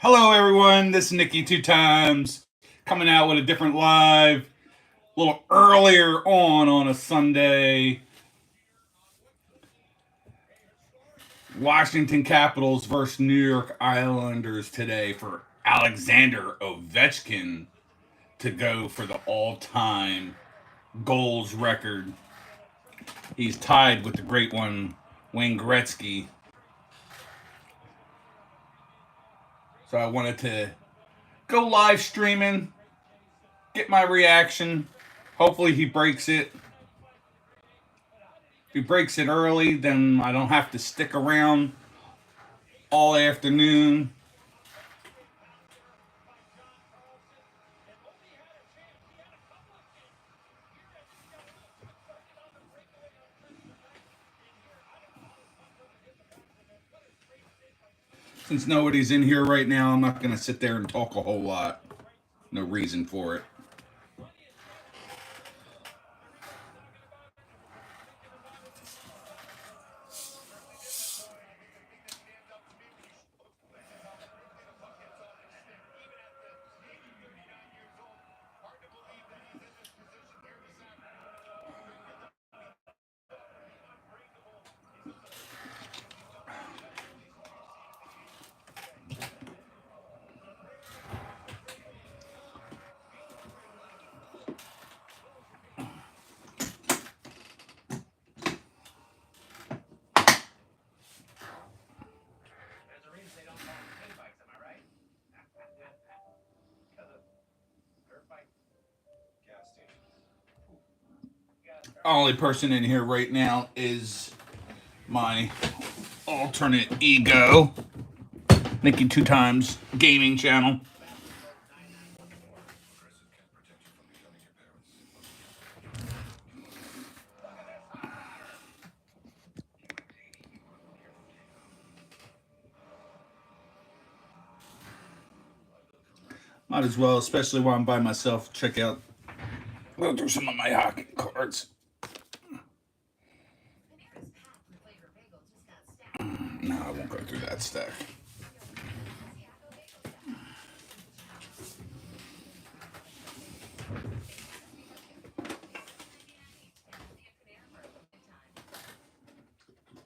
Hello, everyone. This is Nikki two times coming out with a different live, a little earlier on a Sunday. Washington Capitals versus New York Islanders today for Alexander Ovechkin to go for the all-time goals record. He's tied with the Great One Wayne Gretzky. So I wanted to go live streaming, get my reaction. Hopefully he breaks it. If he breaks it early, then I don't have to stick around all afternoon. Since nobody's in here right now, I'm not going to sit there and talk a whole lot. No reason for it. Only person in here right now is my alternate ego, Nikki two times gaming channel. Might as well, especially while I'm by myself, go through some of my hockey cards. No, I won't go through that stack.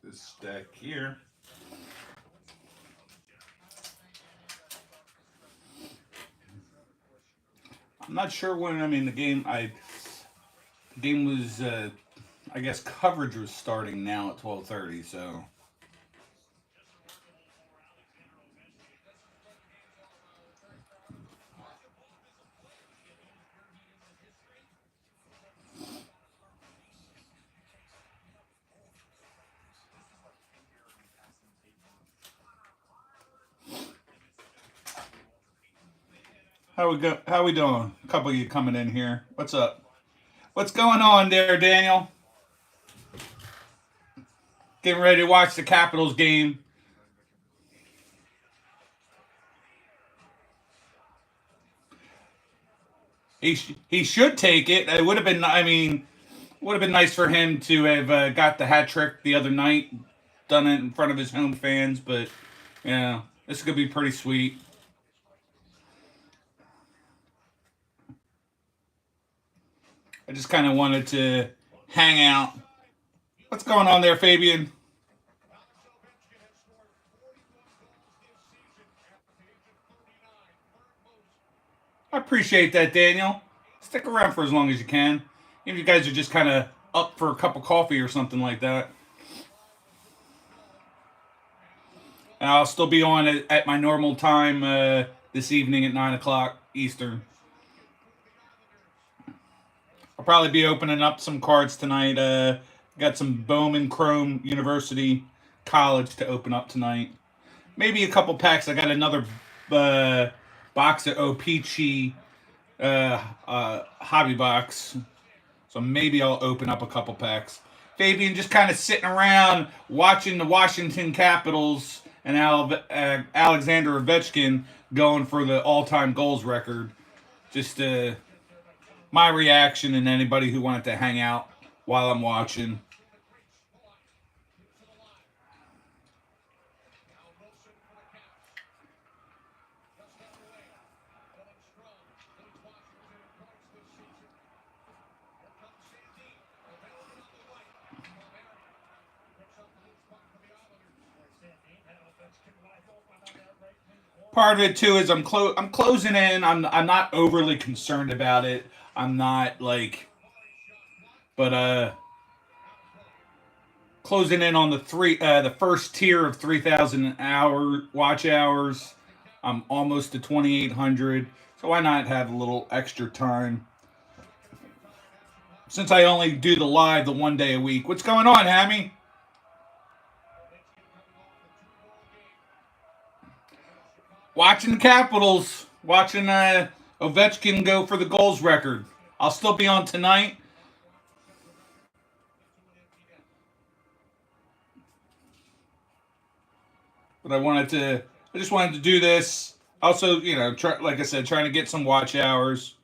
This stack here. I'm not sure when. The game was. I guess coverage was starting now at 12:30. So. How we doing? A couple of you coming in here. What's up? What's going on there, Daniel? Getting ready to watch the Capitals game. He should take it. It would have been. Would have been nice for him to have got the hat trick the other night, done it in front of his home fans. But yeah, this is gonna be pretty sweet. I just kind of wanted to hang out. What's going on there, Fabian? I appreciate that, Daniel. Stick around for as long as you can. If you guys are just kind of up for a cup of coffee or something like that. And I'll still be on at my normal time this evening at 9 o'clock Eastern. I'll probably be opening up some cards tonight. Got some Bowman Chrome University College to open up tonight. Maybe a couple packs. I got another box of O-Pee-Chee hobby box. So maybe I'll open up a couple packs. Fabian just kind of sitting around watching the Washington Capitals and Alexander Ovechkin going for the all-time goals record. Just my reaction and anybody who wanted to hang out while I'm watching. part of it too is I'm closing in. I'm not overly concerned about it. I'm not like, but closing in on the first tier of 3,000 hour watch hours. I'm almost to 2,800, so why not have a little extra time? Since I only do the live the 1 day a week. What's going on, Hammy? Watching the Capitals, watching Ovechkin go for the goals record. I'll still be on tonight. But I just wanted to do this. Also, like I said, trying to get some watch hours.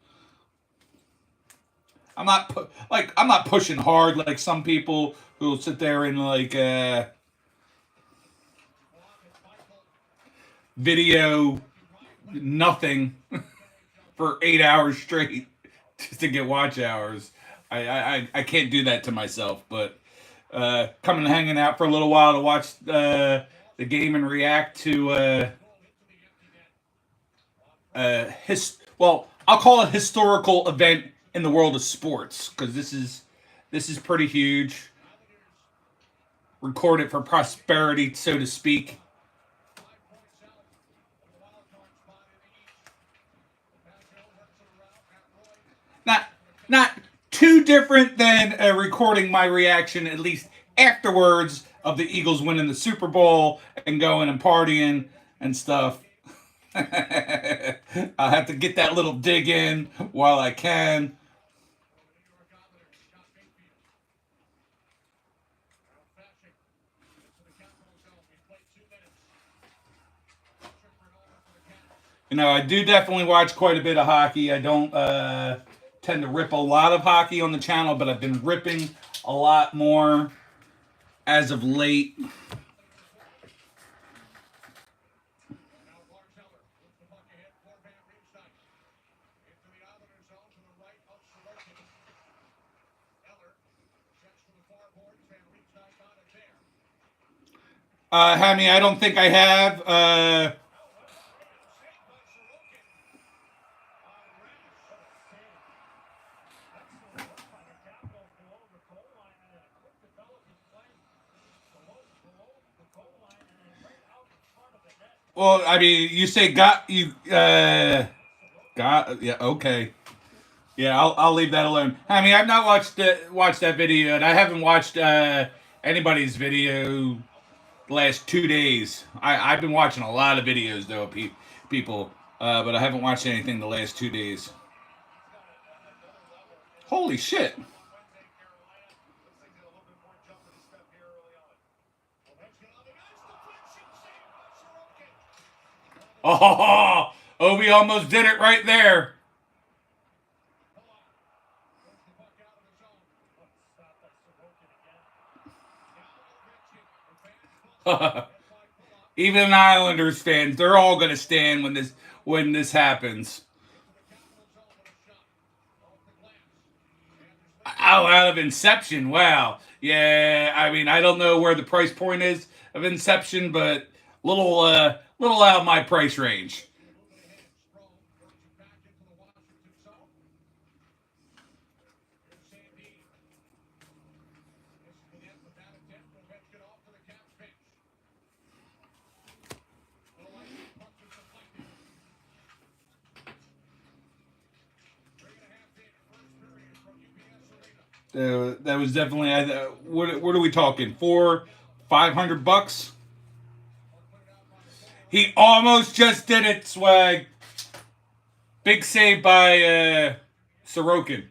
I'm not pushing hard like some people who will sit there and like video nothing for 8 hours straight just to get watch hours. I can't do that to myself, but coming and hanging out for a little while to watch the game and react to I'll call it historical event in the world of sports because this is pretty huge. Record it for prosperity, so to speak. Not not too different than recording my reaction at least afterwards of the Eagles winning the Super Bowl and going and partying and stuff. I have to get that little dig in while I can. I do definitely watch quite a bit of hockey. I don't tend to rip a lot of hockey on the channel, but I've been ripping a lot more as of late. Hammy, I don't think I have. Well, I mean, you say got you got yeah okay. Yeah, I'll leave that alone. I mean, I've not watched that video, and I haven't watched anybody's video the last 2 days. I've been watching a lot of videos though, people, but I haven't watched anything the last 2 days. Holy shit! Oh, Obi almost did it right there. Even Islanders fans, they're all gonna stand when this happens. Oh, out of Inception. Wow. Yeah, I mean, I don't know where the price point is of Inception, but little out of my price range. That was definitely. What are we talking? 500 bucks. He almost just did it, swag. Big save by Sorokin.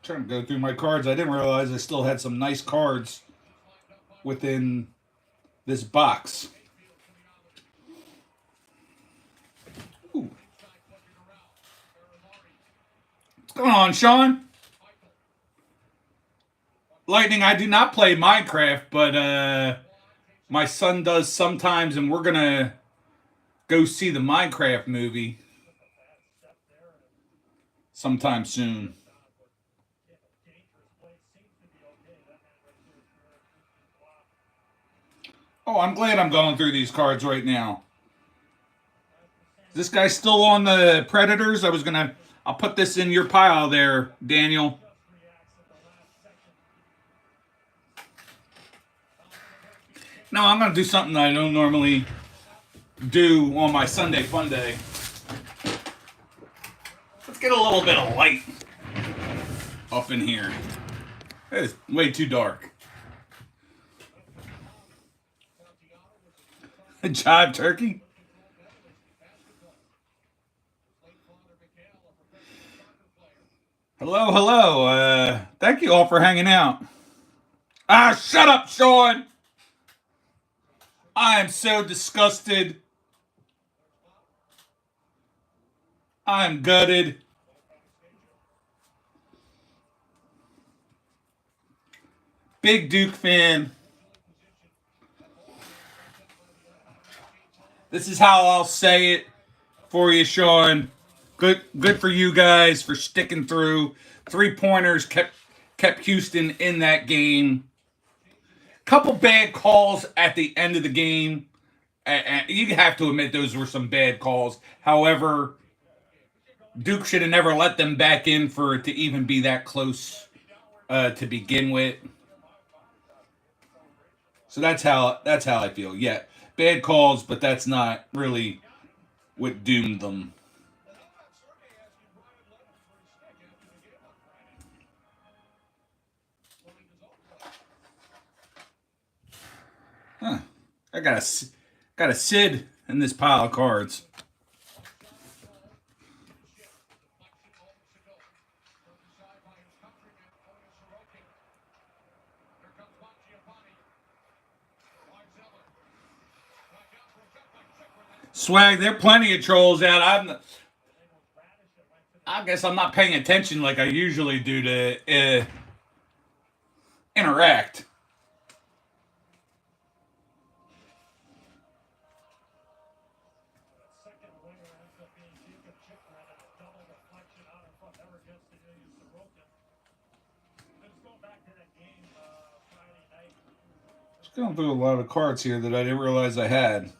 Trying to go through my cards. I didn't realize I still had some nice cards within this box. Ooh. What's going on, Sean? Lightning, I do not play Minecraft, but my son does sometimes, and we're gonna go see the Minecraft movie. sometime soon. Oh, I'm glad I'm going through these cards right now. Is this guy still on the Predators? I'll put this in your pile there, Daniel. No, I'm gonna do something I don't normally do on my Sunday fun day. Let's get a little bit of light up in here. It's way too dark. Jive turkey. Hello, hello. Thank you all for hanging out. Ah, shut up, Sean. I am so disgusted. I am gutted. Big Duke fan. This is how I'll say it for you, Sean. Good for you guys for sticking through. 3-pointers kept Houston in that game. Couple bad calls at the end of the game. You have to admit those were some bad calls. However, Duke should have never let them back in for it to even be that close to begin with. So that's how I feel. Yeah, bad calls, but that's not really what doomed them. Huh. I got a Sid in this pile of cards. Swag, there are plenty of trolls out. I guess I'm not paying attention like I usually do to interact. Just going through a lot of cards here that I didn't realize I had.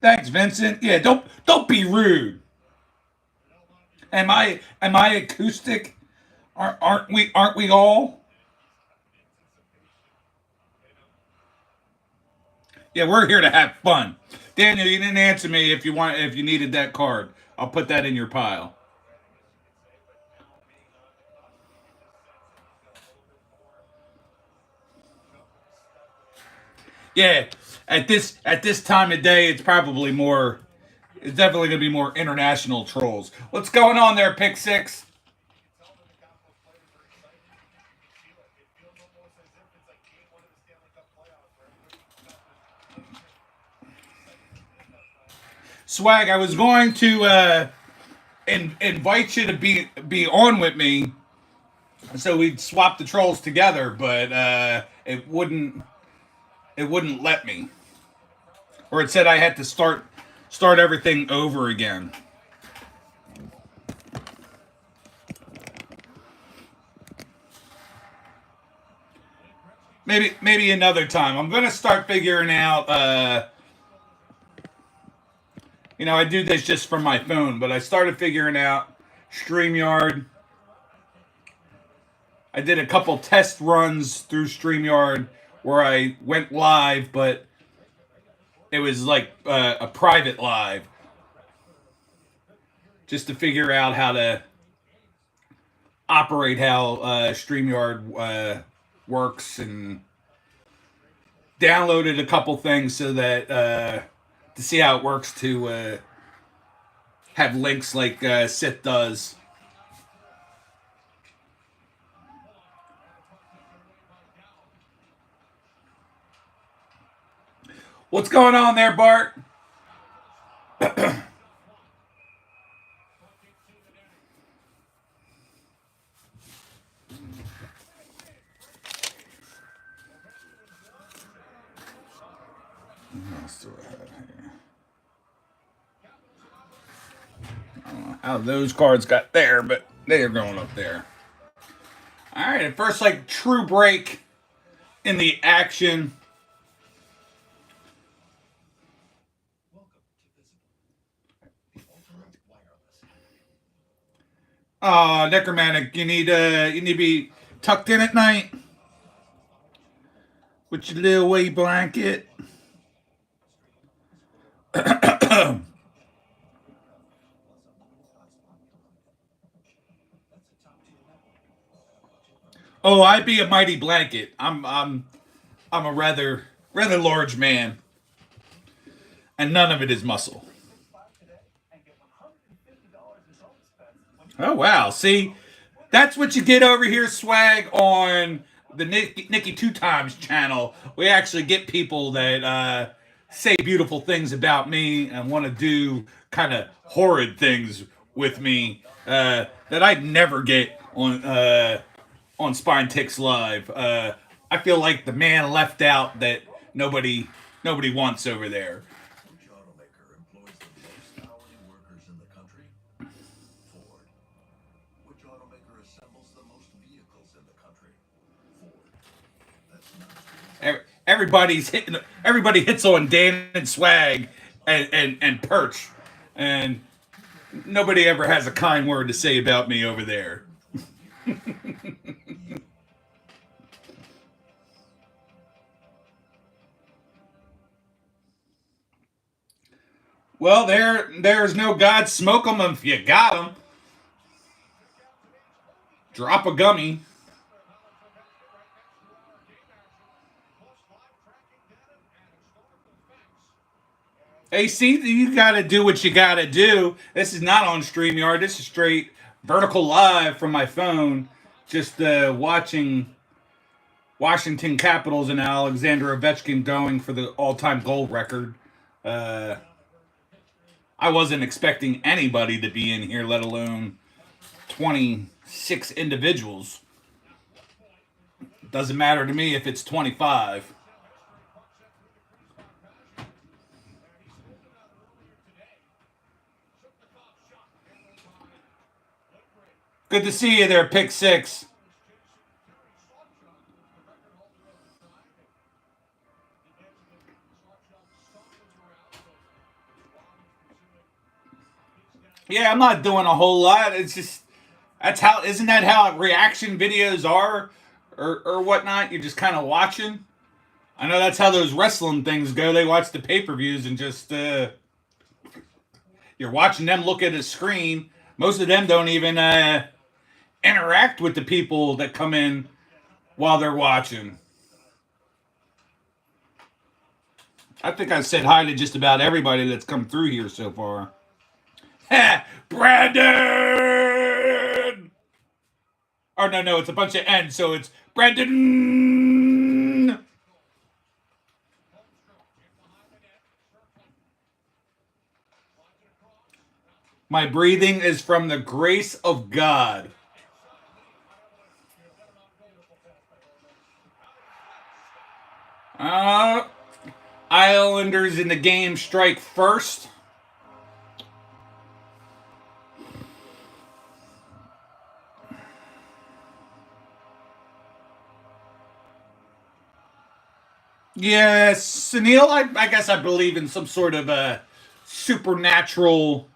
Thanks, Vincent. Yeah, don't be rude. Am I acoustic? Aren't we all? Yeah, we're here to have fun. Daniel, you didn't answer me if you needed that card. I'll put that in your pile. Yeah, at this time of day, it's probably more. It's definitely going to be more international trolls. What's going on there, Pick Six? Swag, I was going to invite you to be on with me, so we'd swap the trolls together, but it wouldn't let me, or it said I had to start everything over again. Maybe another time. I'm gonna start figuring out. I do this just from my phone, but I started figuring out StreamYard. I did a couple test runs through StreamYard where I went live, but it was like a private live, just to figure out how to operate how StreamYard works, and downloaded a couple things so that to see how it works to have links like Sith does. What's going on there, Bart? What else do I have here? I don't know how those cards got there, but they are going up there. All right, first, like, true break in the action. Oh, necromantic, you need to be tucked in at night with your little weight blanket. Oh, I'd be a mighty blanket. I'm a rather large man, and none of it is muscle. Oh wow! See, that's what you get over here, swag, on the Nikki Two Times channel. We actually get people that say beautiful things about me and want to do kind of horrid things with me that I'd never get on Spine Ticks Live. I feel like the man left out that nobody wants over there. Which automaker employs the most hourly workers in the country? Ford. Which automaker assembles the most vehicles in the country? Ford. That's not true. Everybody hits on Dan and Swag and Perch, and nobody ever has a kind word to say about me over there. Well, there's no God. Smoke 'em if you got 'em. Drop a gummy. Hey, see, you got to do what you got to do. This is not on StreamYard. This is straight vertical live from my phone. Just watching Washington Capitals and Alexander Ovechkin going for the all-time goal record. Uh, I wasn't expecting anybody to be in here, let alone 26 individuals. Doesn't matter to me if it's 25. Good to see you there, Pick Six. Yeah, I'm not doing a whole lot. It's just isn't that how reaction videos are, or whatnot? You're just kind of watching. I know that's how those wrestling things go. They watch the pay-per-views and just you're watching them look at a screen. Most of them don't even interact with the people that come in while they're watching. I think I said hi to just about everybody that's come through here so far. Brandon! Or no, it's a bunch of N, so it's Brandon! My breathing is from the grace of God. Islanders in the game strike first. Yes, Sunil, I guess I believe in some sort of a supernatural,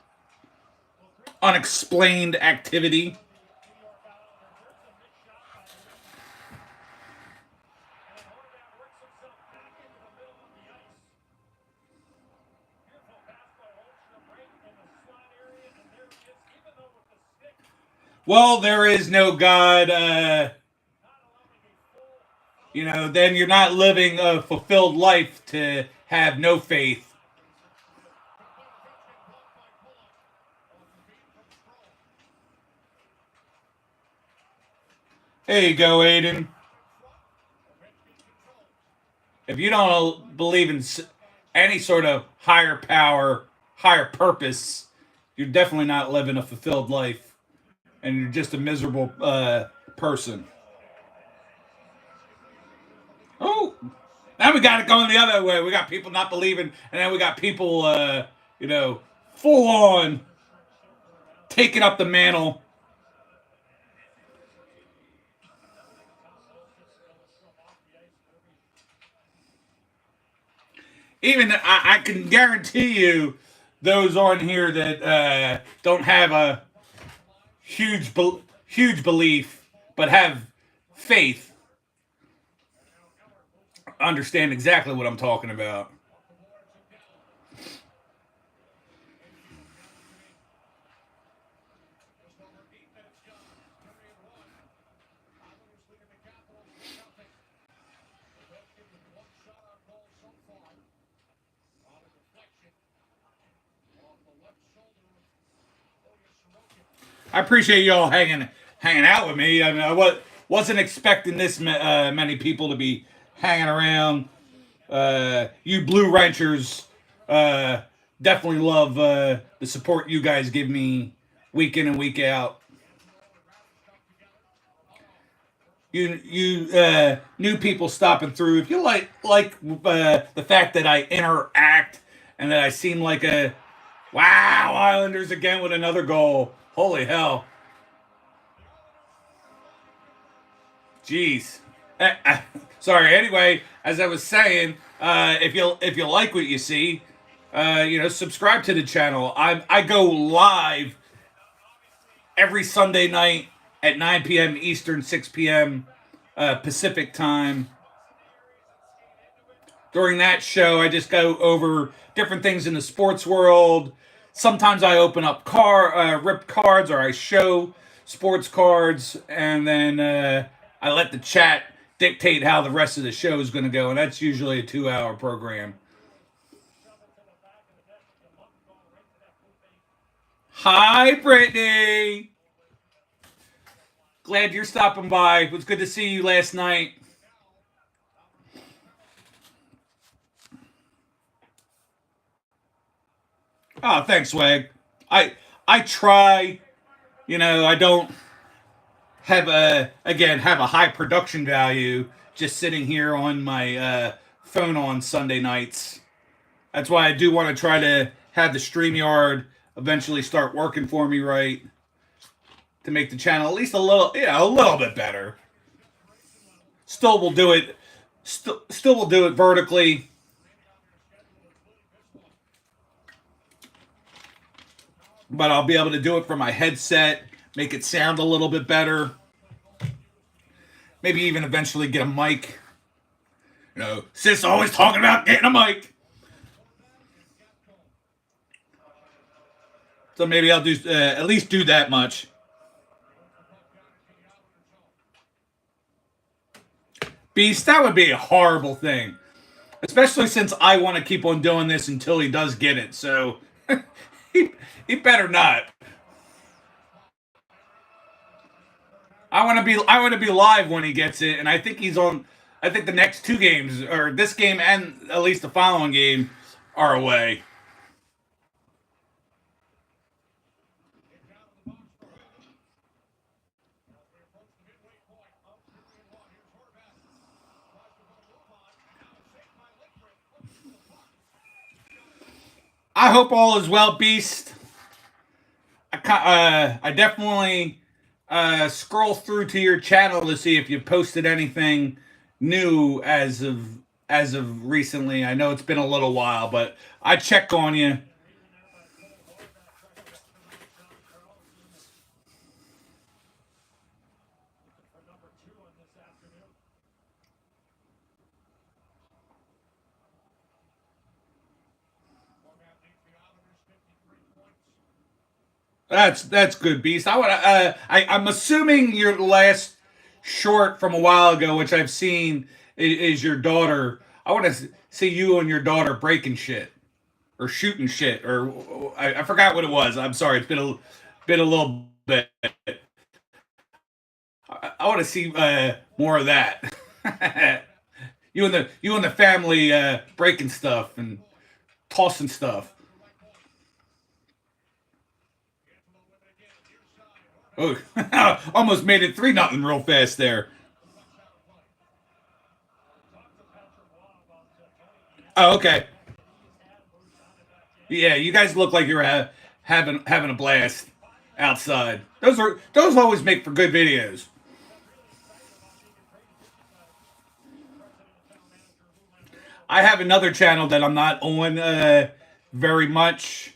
unexplained activity. Well, there is no God. Then you're not living a fulfilled life to have no faith. There you go, Aiden. If you don't believe in any sort of higher power, higher purpose, you're definitely not living a fulfilled life, and you're just a miserable person. Oh, now we got it going the other way. We got people not believing, and then we got people, you know, full on taking up the mantle. Even I can guarantee you, those on here that don't have a huge belief but have faith understand exactly what I'm talking about. I appreciate y'all hanging out with me. I mean, wasn't expecting this many people to be hanging around. You Blue Ranchers uh, definitely love the support you guys give me week in and week out. You new people stopping through. If you like the fact that I interact and that I seem like a wow Islanders again with another goal. Holy hell! Jeez. Sorry. Anyway, as I was saying, if you like what you see, subscribe to the channel. I go live every Sunday night at 9 p.m. Eastern, 6 p.m. Pacific time. During that show, I just go over different things in the sports world. Sometimes I open up ripped cards, or I show sports cards, and then I let the chat dictate how the rest of the show is going to go, and that's usually a 2-hour program. Hi, Brittany. Glad you're stopping by. It was good to see you last night. Oh, thanks, Swag. I try. I don't have a high production value just sitting here on my phone on Sunday nights. That's why I do want to try to have the StreamYard eventually start working for me right to make the channel at least a little bit better. Still will do it. Still will do it vertically. But I'll be able to do it from my headset, make it sound a little bit better. Maybe even eventually get a mic. Sis always talking about getting a mic. So maybe I'll do at least do that much. Beast, that would be a horrible thing. Especially since I want to keep on doing this until he does get it. So he better not. I want to be live when he gets it, and I think he's on. I think the next two games, or this game and at least the following game, are away. I hope all is well, Beast. I definitely scroll through to your channel to see if you posted anything new as of recently. I know it's been a little while, but I check on you. That's good, Beast. I'm assuming your last short from a while ago, which I've seen, is your daughter. I want to see you and your daughter breaking shit or shooting shit, or I forgot what it was. I'm sorry, it's been a little bit. I want to see more of that. You and the family breaking stuff and tossing stuff. Oh, almost made it 3-0 real fast there. Oh, okay. Yeah, you guys look like you're having a blast outside. Those always make for good videos. I have another channel that I'm not on very much.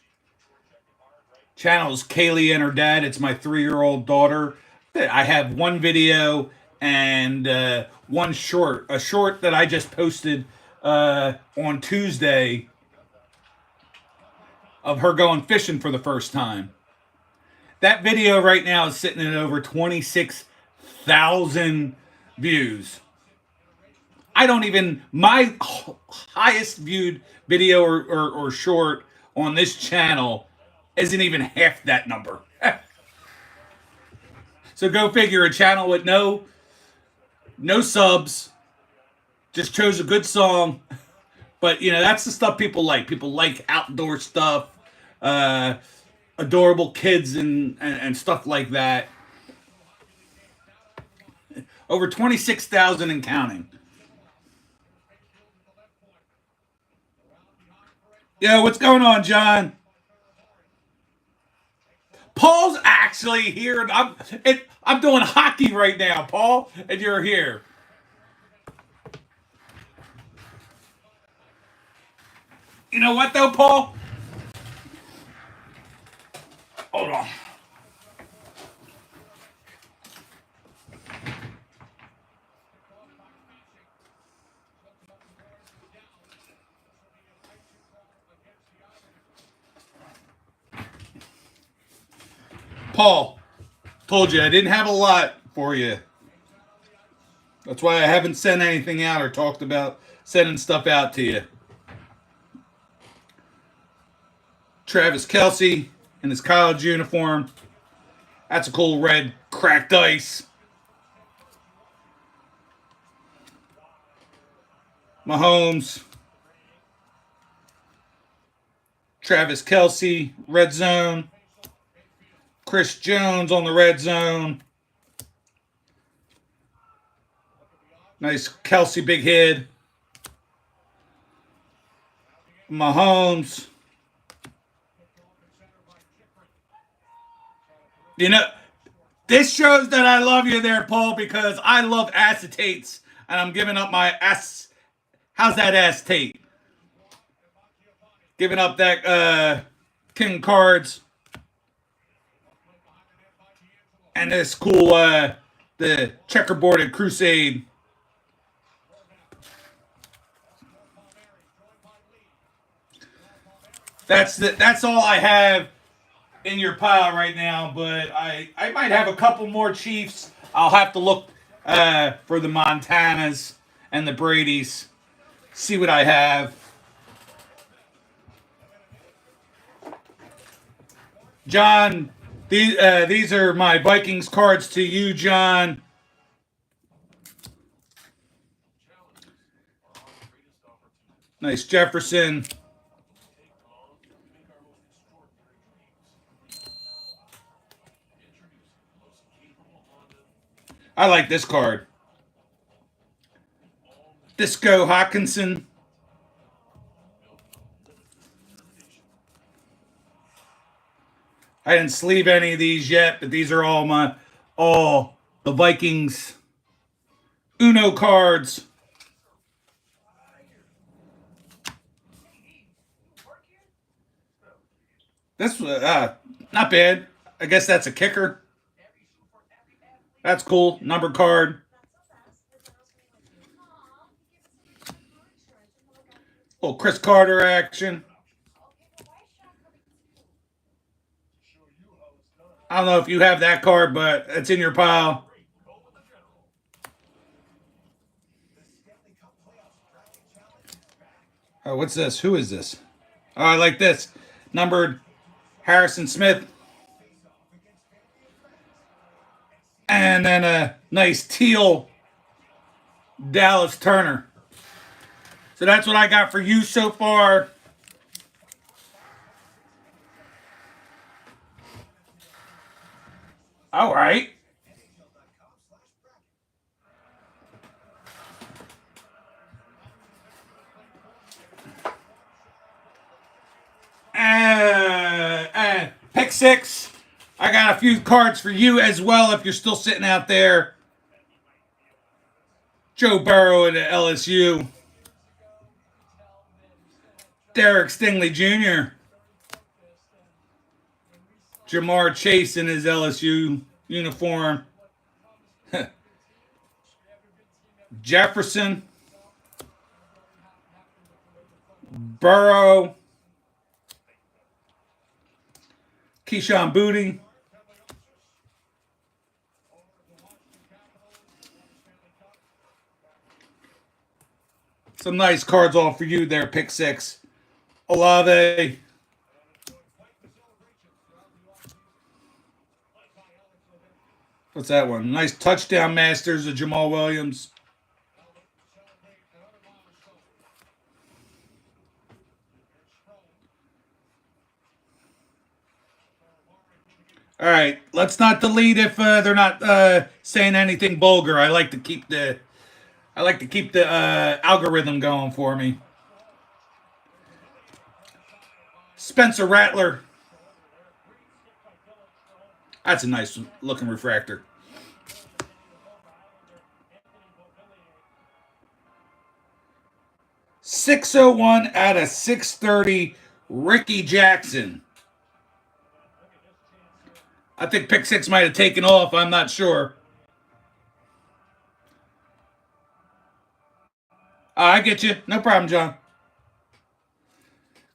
Channel's Kaylee and her dad. It's my 3-year-old daughter. I have one video and one short. A short that I just posted on Tuesday of her going fishing for the first time. That video right now is sitting at over 26,000 views. I don't even, my highest viewed video or short on this channel isn't even half that number. So go figure, a channel with no subs, just chose a good song. But, you know, that's the stuff people like. People like outdoor stuff, adorable kids and stuff like that. Over 26,000 and counting. Yo, what's going on, John? Paul's actually here. I'm doing hockey right now, Paul, and you're here. You know what, though, Paul? Hold on. Paul, told you I didn't have a lot for you. That's why I haven't sent anything out or talked about sending stuff out to you. Travis Kelce in his college uniform. That's a cool red cracked ice. Mahomes. Travis Kelce, red zone. Chris Jones on the red zone. Nice Kelce big head. Mahomes. You know, this shows that I love you there, Paul, because I love acetates, and I'm giving up my how's that acetate? Giving up that King cards. And this cool the checkerboarded Crusade. That's all I have in your pile right now, but I might have a couple more Chiefs. I'll have to look for the Montanas and the Bradys. See what I have. John, these are my Vikings cards to you, John. Nice Jefferson. I like this card. Disco Hawkinson. I didn't sleeve any of these yet, but these are all the Vikings Uno cards. This not bad. I guess that's a kicker. That's cool. Number card. Little Chris Carter action. I don't know if you have that card, but it's in your pile. Oh, what's this? Who is this? Oh, I like this. Numbered Harrison Smith. And then a nice teal Dallas Turner. So that's what I got for you so far. All right. Pick six. I got a few cards for you as well if you're still sitting out there. Joe Burrow at LSU. Derek Stingley Jr. Jamar Chase in his LSU uniform. Jefferson. Burrow. Keyshawn Booty. Some nice cards all for you there, pick six. Olave. What's that one? Nice touchdown masters of Jamal Williams. All right, let's not delete if they're not saying anything vulgar. I like to keep the algorithm going for me. Spencer Rattler. That's a nice looking refractor. .601 out of 630. Ricky Jackson. I think pick six might have taken off. I'm not sure. I get you. No problem, John.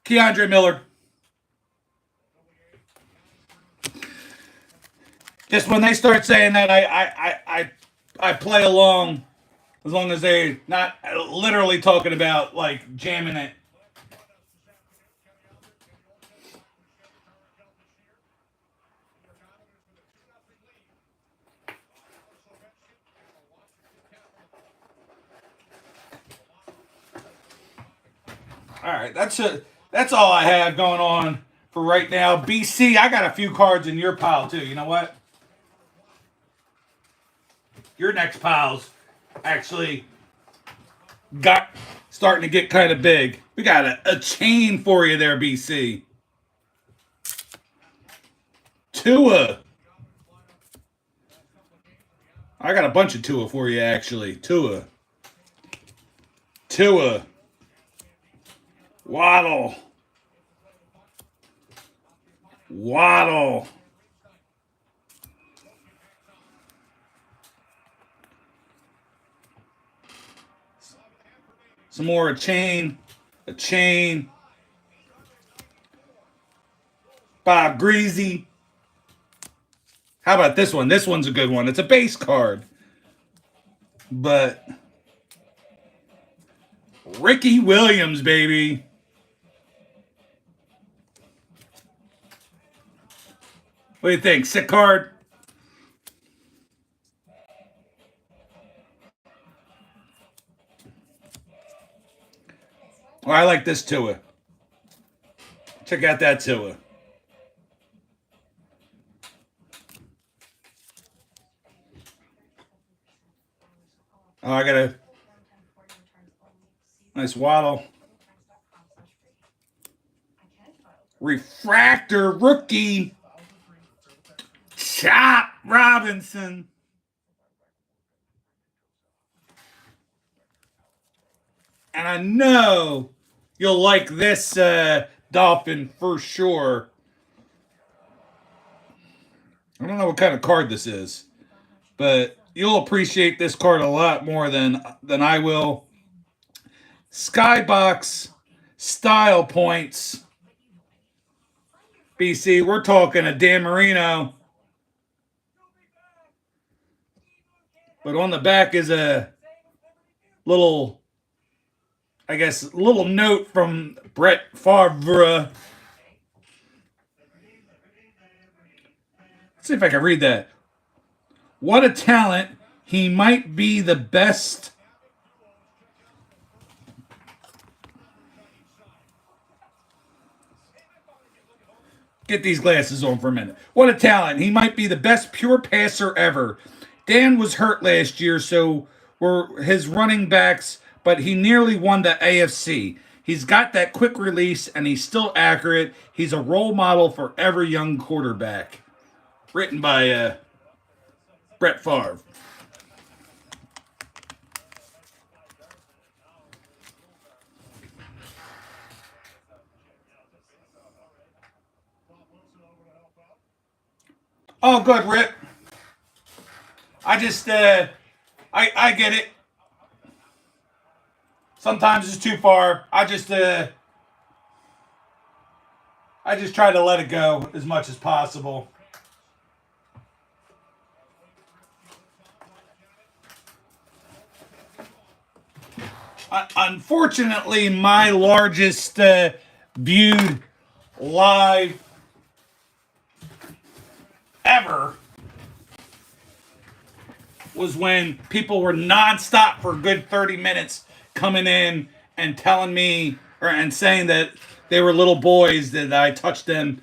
Keandre Miller. Just when they start saying that, I play along as long as they're not literally talking about like jamming it. All right, that's all I have going on for right now. BC, I got a few cards in your pile too. You know what? Your next pile's actually got starting to get kind of big. We got a chain for you there, BC. Tua. I got a bunch of Tua for you, actually. Tua. Waddle. Some more a chain. Bob Greasy. How about this one? This one's a good one. It's a base card. But Ricky Williams, baby. What do you think? Sick card? Oh, I like this Tua. Check out that Tua. Oh, I got a nice Waddle. Refractor rookie. Chop Robinson. And I know you'll like this Dolphin for sure. I don't know what kind of card this is, but you'll appreciate this card a lot more than I will. Skybox style points. BC, we're talking a Dan Marino. But on the back is a little, I guess, little note from Brett Favre. Let's see if I can read that. What a talent. He might be the best. Get these glasses on for a minute. What a talent. He might be the best pure passer ever. Dan was hurt last year, so were his running backs, but he nearly won the AFC. He's got that quick release, and he's still accurate. He's a role model for every young quarterback. Written by Brett Favre. Oh, good, Rip. I just, I get it. Sometimes it's too far. I just try to let it go as much as possible. Unfortunately, my largest viewed live ever was when people were nonstop for a good 30 minutes coming in and telling me and saying that they were little boys, that I touched them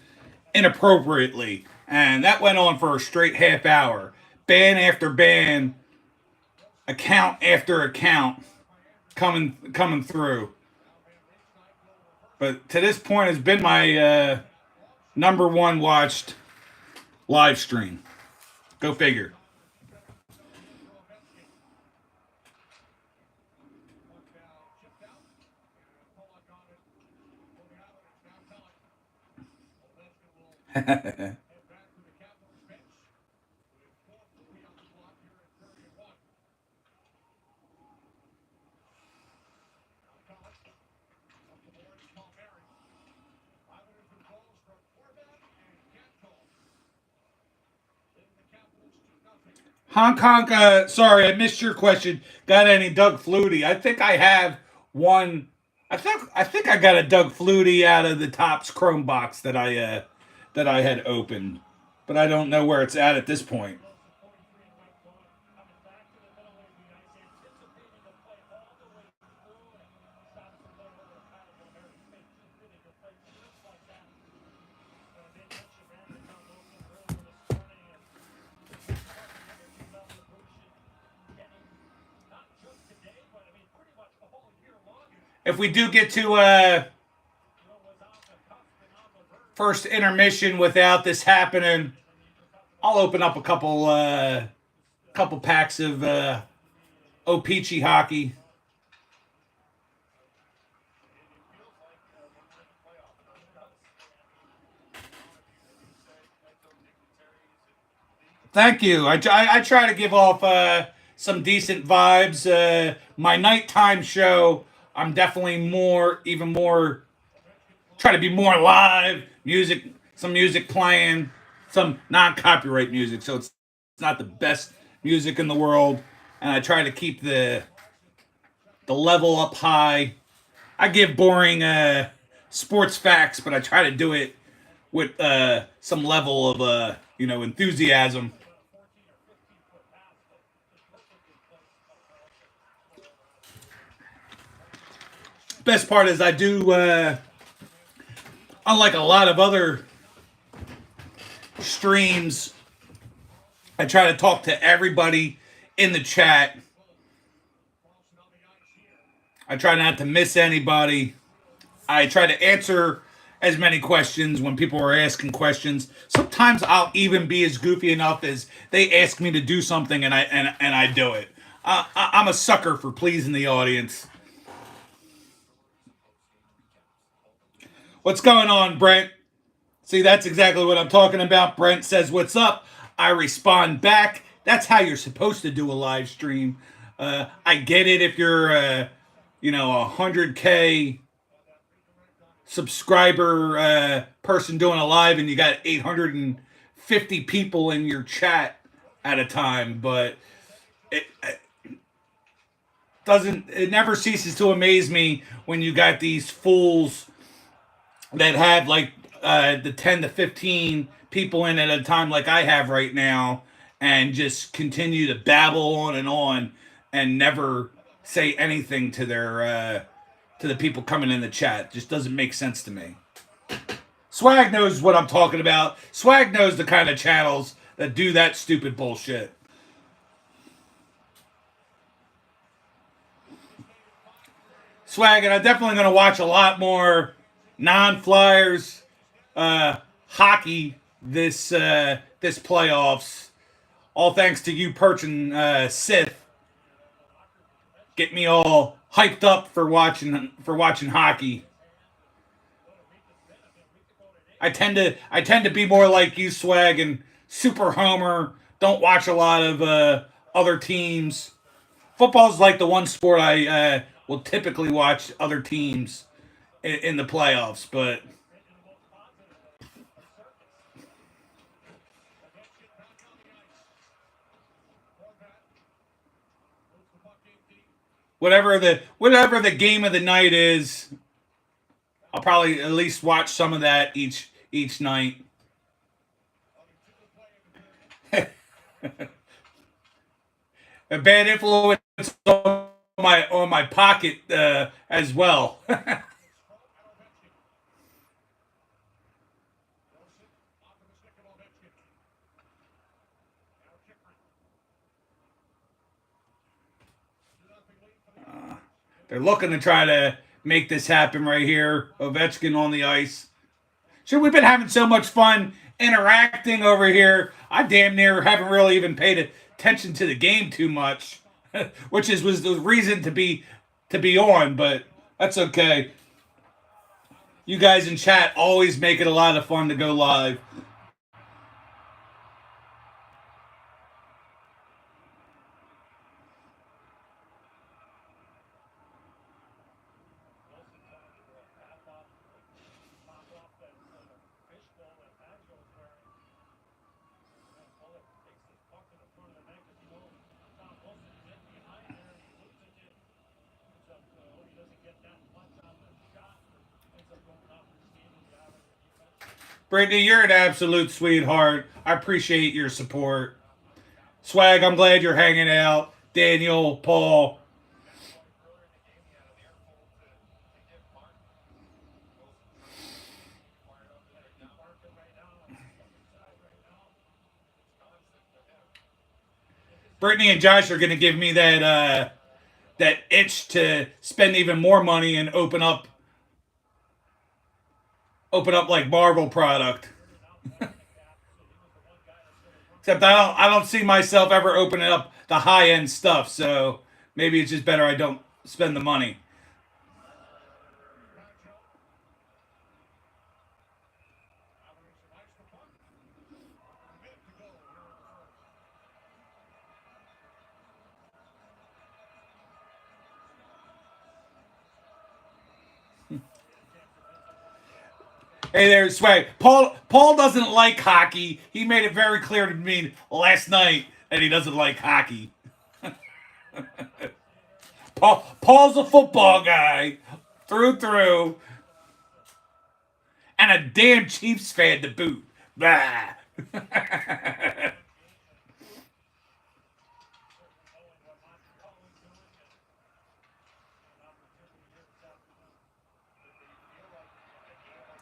inappropriately. And that went on for a straight half hour. Ban after ban, account after account coming through. But to this point, it's been my number one watched live stream. Go figure. Hong Kong, sorry, I missed your question. Got any Doug Flutie? I think I have one. I think I got a Doug Flutie out of the Topps Chrome box that I had opened, but I don't know where it's at this point. If we do get to first intermission without this happening, I'll open up a couple packs of O-Pee-Chee hockey. Thank you. I try to give off some decent vibes. My nighttime show, I'm definitely even more, try to be more live. Music, some music playing, some non-copyright music. So it's not the best music in the world, and I try to keep the level up high. I give boring sports facts, but I try to do it with some level of enthusiasm. Best part is I do, unlike a lot of other streams, I try to talk to everybody in the chat. I try not to miss anybody. I try to answer as many questions when people are asking questions. Sometimes I'll even be as goofy enough as they ask me to do something and I do it. I'm a sucker for pleasing the audience. What's going on, Brent? See, that's exactly what I'm talking about. Brent says, "What's up?" I respond back. That's how you're supposed to do a live stream. I get it if you're, 100K subscriber person doing a live and you got 850 people in your chat at a time, but it doesn't. It never ceases to amaze me when you got these fools that have like the 10 to 15 people in at a time like I have right now and just continue to babble on and never say anything to their to the people coming in the chat. Just doesn't make sense to me. Swag knows what I'm talking about. Swag knows the kind of channels that do that stupid bullshit. Swag, and I'm definitely going to watch a lot more non-Flyers hockey this playoffs. All thanks to you, Perch and Sith, get me all hyped up for watching hockey. I tend to be more like you, Swag, and super homer. Don't watch a lot of other teams. Football's like the one sport I will typically watch other teams in the playoffs, but whatever the game of the night is, I'll probably at least watch some of that each night. A bad influence on my pocket as well. They're looking to try to make this happen right here. Ovechkin on the ice. Sure, we've been having so much fun interacting over here. I damn near haven't really even paid attention to the game too much, which was the reason to be on. But that's okay. You guys in chat always make it a lot of fun to go live. Brittany, you're an absolute sweetheart. I appreciate your support. Swag, I'm glad you're hanging out. Daniel, Paul. Brittany and Josh are going to give me that itch to spend even more money and open up like Marvel product. Except I don't see myself ever opening up the high end stuff. So maybe it's just better I don't spend the money. Hey there, Swag. Paul doesn't like hockey. He made it very clear to me last night that he doesn't like hockey. Paul's a football guy through and through, and a damn Chiefs fan to boot. Blah.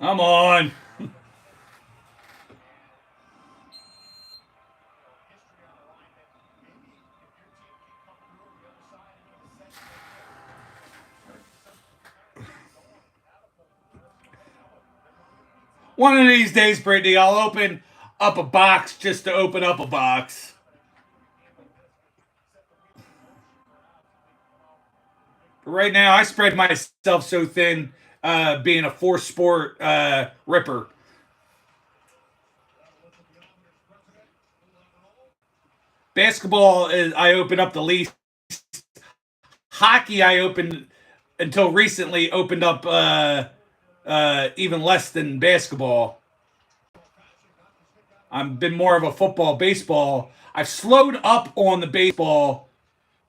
Come on. One of these days, Brittany, I'll open up a box just to open up a box. But right now, I spread myself so thin, being a four sport ripper. Basketball is I open up the least. Hockey, I opened until recently opened up even less than basketball. I've been more of a football, baseball. I've slowed up on the baseball.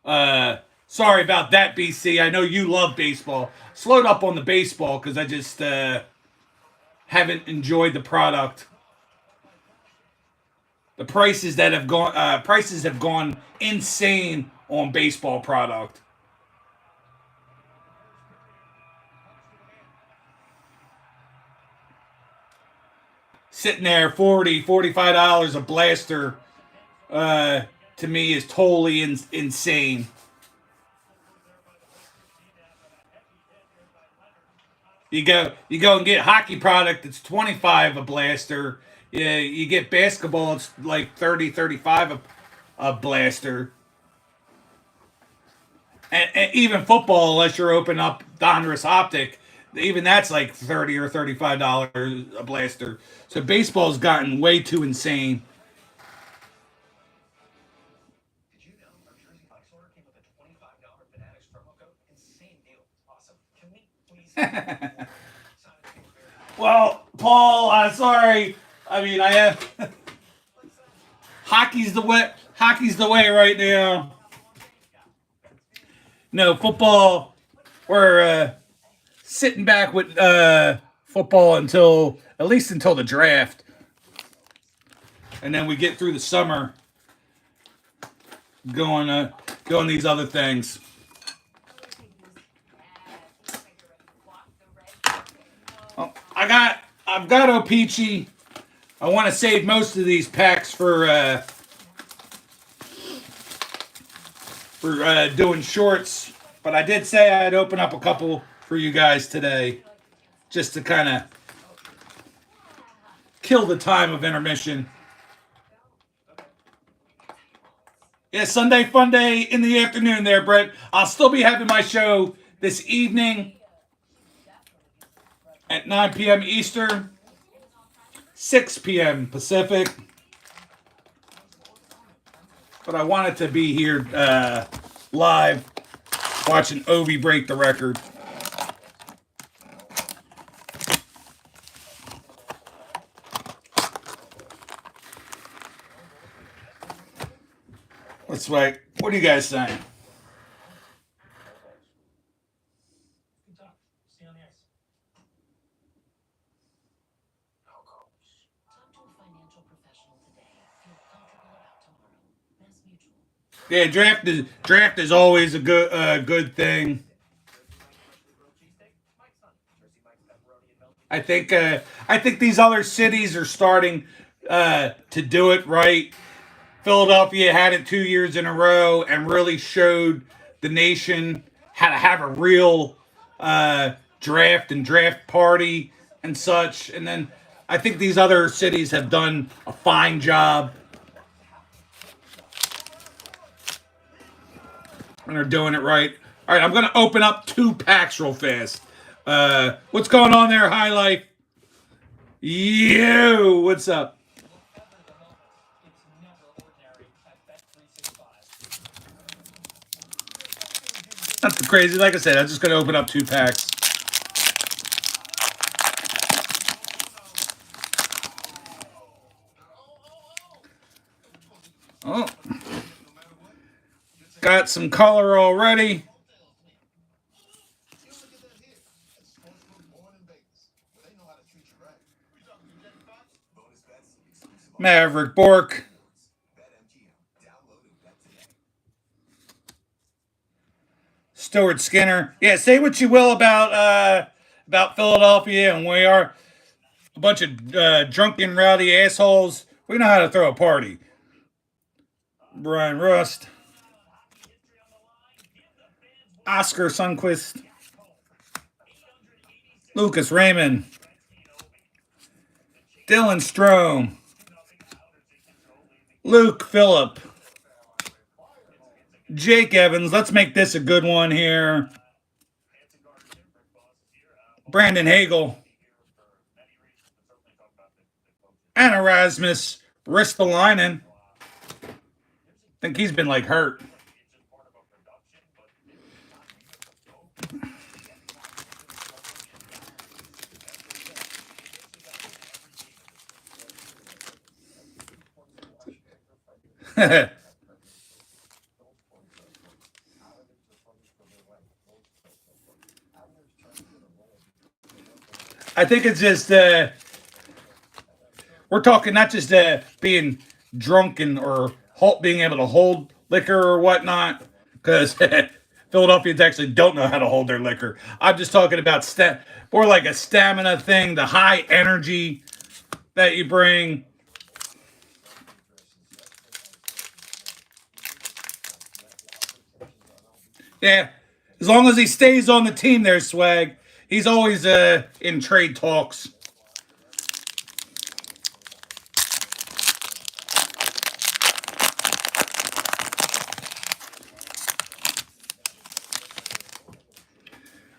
Sorry about that, BC. I know you love baseball. Slowed up on the baseball because I just haven't enjoyed the product. The prices have gone insane on baseball product. sitting there $40, $45 a blaster, to me is totally insane. You go and get hockey product, it's 25 a blaster. Yeah, you get basketball, it's like 30, 35 a blaster. And even football, unless you're open up Donruss Optic, even that's like $30 or $35 a blaster. So baseball's gotten way too insane. Did you know our Jersey Mike's order came with a $25 Fanatics promo code? Insane deal. Awesome. Can we please Well, Paul, I'm sorry. I mean, I have hockey's the way. Hockey's the way right now. No football. We're sitting back with football until at least until the draft, and then we get through the summer going these other things. Oh, I've got O-Pee-Chee. I want to save most of these packs for doing shorts, but I did say I'd open up a couple for you guys today, just to kind of kill the time of intermission. Yeah, Sunday Fun Day in the afternoon there, Brett. I'll still be having my show this evening at 9 p.m. Eastern, 6 p.m. Pacific. But I wanted to be here live watching Ovi break the record. Let's wait. What are you guys saying? Good talk. See you on the ice. How comes? Talk to a financial professional today. Feel comfortable about tomorrow. Mass Mutual. Yeah, draft is always a good thing. I think these other cities are starting to do it right. Philadelphia had it 2 years in a row and really showed the nation how to have a real draft and draft party and such. And then I think these other cities have done a fine job. And they're doing it right. All right, I'm going to open up 2 packs real fast. What's going on there, High Life? Yo, what's up? Nothing crazy. Like I said, I'm just going to open up 2 packs. Oh. Got some color already. Maverick Bork. Stuart Skinner. Yeah, say what you will about Philadelphia, and we are a bunch of drunken, rowdy assholes. We know how to throw a party. Brian Rust. Oscar Sundquist. Lucas Raymond. Dylan Strome. Luke Phillip. Jake Evans. Let's make this a good one here. Brandon Hagel. And Erasmus Ristolainen. I think he's been like hurt. I think it's just we're talking not just being drunken or being able to hold liquor or whatnot, because Philadelphians actually don't know how to hold their liquor. I'm just talking about more like a stamina thing, the high energy that you bring. Yeah, as long as he stays on the team, there, Swag. He's always in trade talks.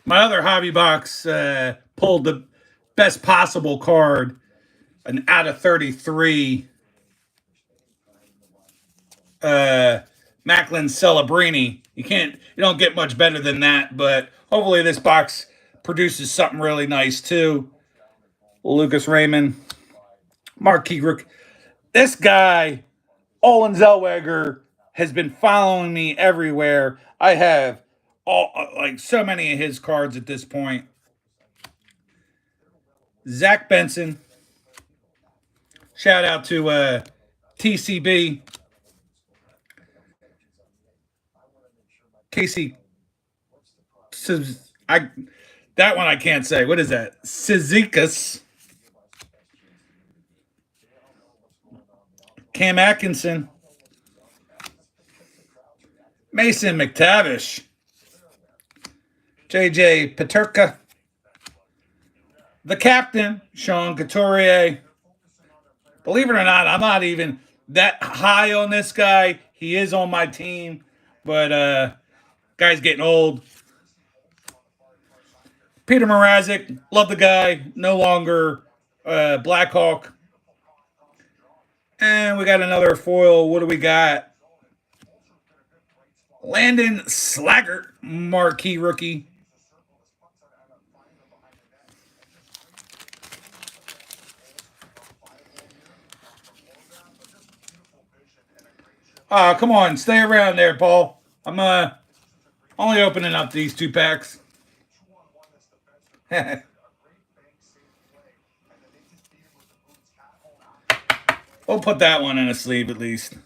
My other hobby box pulled the best possible card, an out of 33 Macklin Celebrini. You don't get much better than that, but hopefully this box produces something really nice too. Lucas Raymond, Mark Kegrick. This guy, Olin Zellweger, has been following me everywhere. I have like so many of his cards at this point. Zach Benson. Shout out to TCB. Casey. I that one I can't say. What is that? Cizikas. Cam Atkinson. Mason McTavish. JJ Paterka. The captain, Sean Couturier. Believe it or not, I'm not even that high on this guy. He is on my team, but guy's getting old. Peter Mrazek, love the guy. No longer Blackhawk. And we got another foil. What do we got? Landon Slaggert, marquee rookie. Come on, stay around there, Paul. I'm only opening up these 2 packs. We'll put that one in a sleeve at least.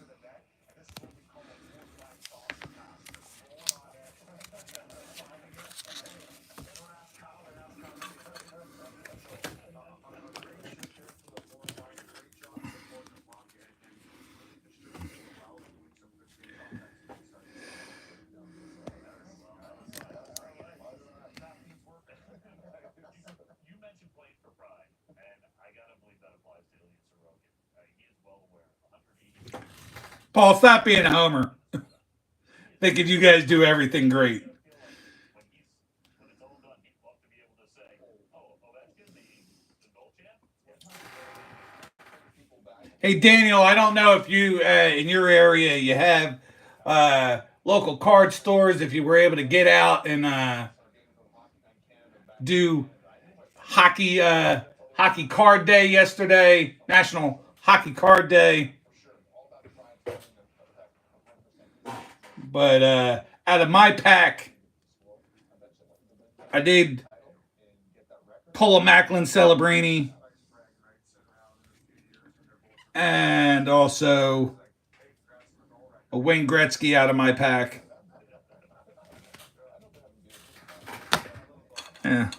Paul, stop being a homer. Thinking you guys do everything great. Hey, Daniel, I don't know if you, in your area, you have local card stores, if you were able to get out and do hockey card day yesterday, National Hockey Card Day. But out of my pack, I did pull a Macklin Celebrini and also a Wayne Gretzky out of my pack. Yeah.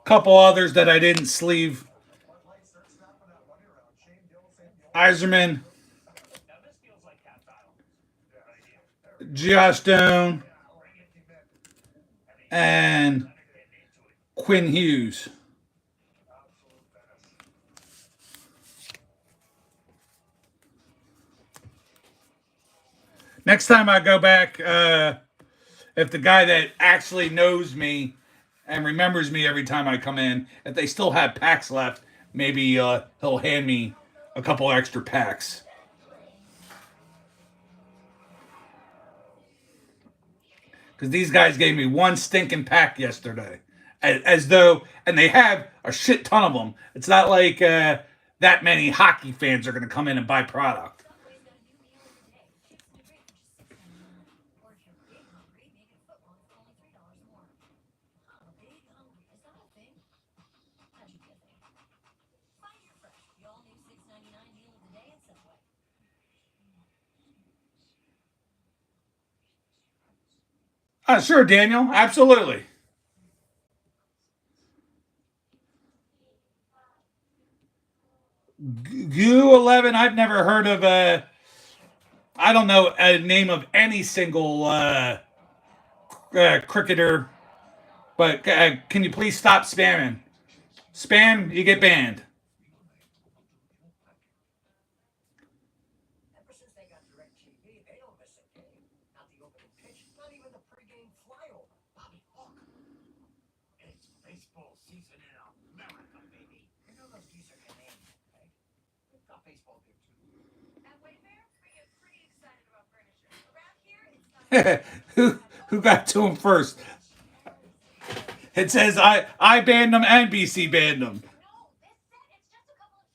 Couple others that I didn't sleeve. Iserman, Josh Stone, and Quinn Hughes. Next time I go back, if the guy that actually knows me and remembers me every time I come in, if they still have packs left, maybe he'll hand me a couple extra packs. Because these guys gave me one stinking pack yesterday. As though, and they have a shit ton of them. It's not like that many hockey fans are going to come in and buy product. Sure, Daniel. Absolutely. I've never heard of I don't know a name of any single cricketer. But can you please stop spamming? Spam, you get banned. Ever since they got DirecTV, they don't miss a game. Not the opening pitch, not even the pregame flyover. Bobby Hawk. It's baseball season in America, baby. You know those geese are Canadian, right? We've got baseball here too. At Wayfair, we get pretty excited about furniture. Around here, it's not who got to him first? It says I banned them and BC banned them. no, this set, it's just a couple of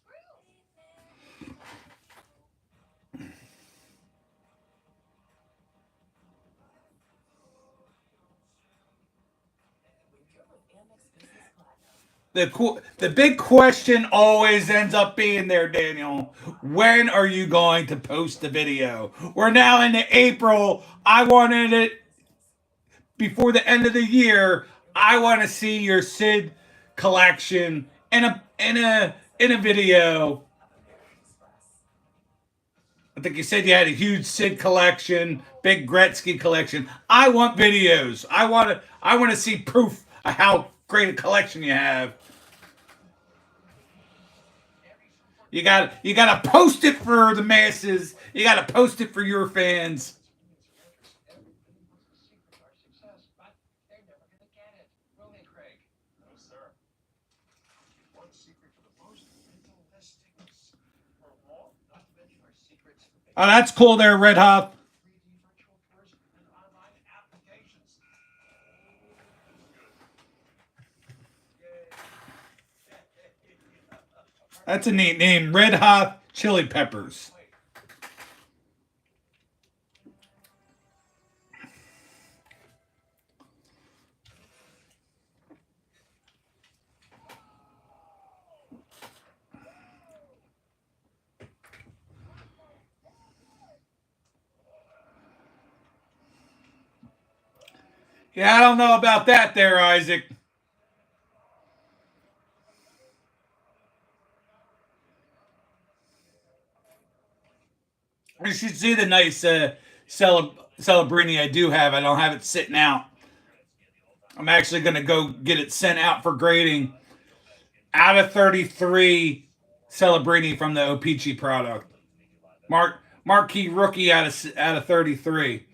screws. The big question always ends up being there, Daniel. When are you going to post the video? We're now into April. I wanted it before the end of the year. I want to see your Sid collection in a video. I think you said you had a huge Sid collection, big Gretzky collection. I want videos. I want to see proof of how great a collection you have. You got to post it for the masses. You got to post it for your fans. Oh, that's cool there, Red Hot. That's a neat name, Red Hot Chili Peppers. Yeah, I don't know about that there, Isaac. You should see the nice Celebrini I do have. I don't have it sitting out. I'm actually going to go get it sent out for grading. Out of 33 Celebrini from the O-Pee-Chee product. Marquee rookie out of 33.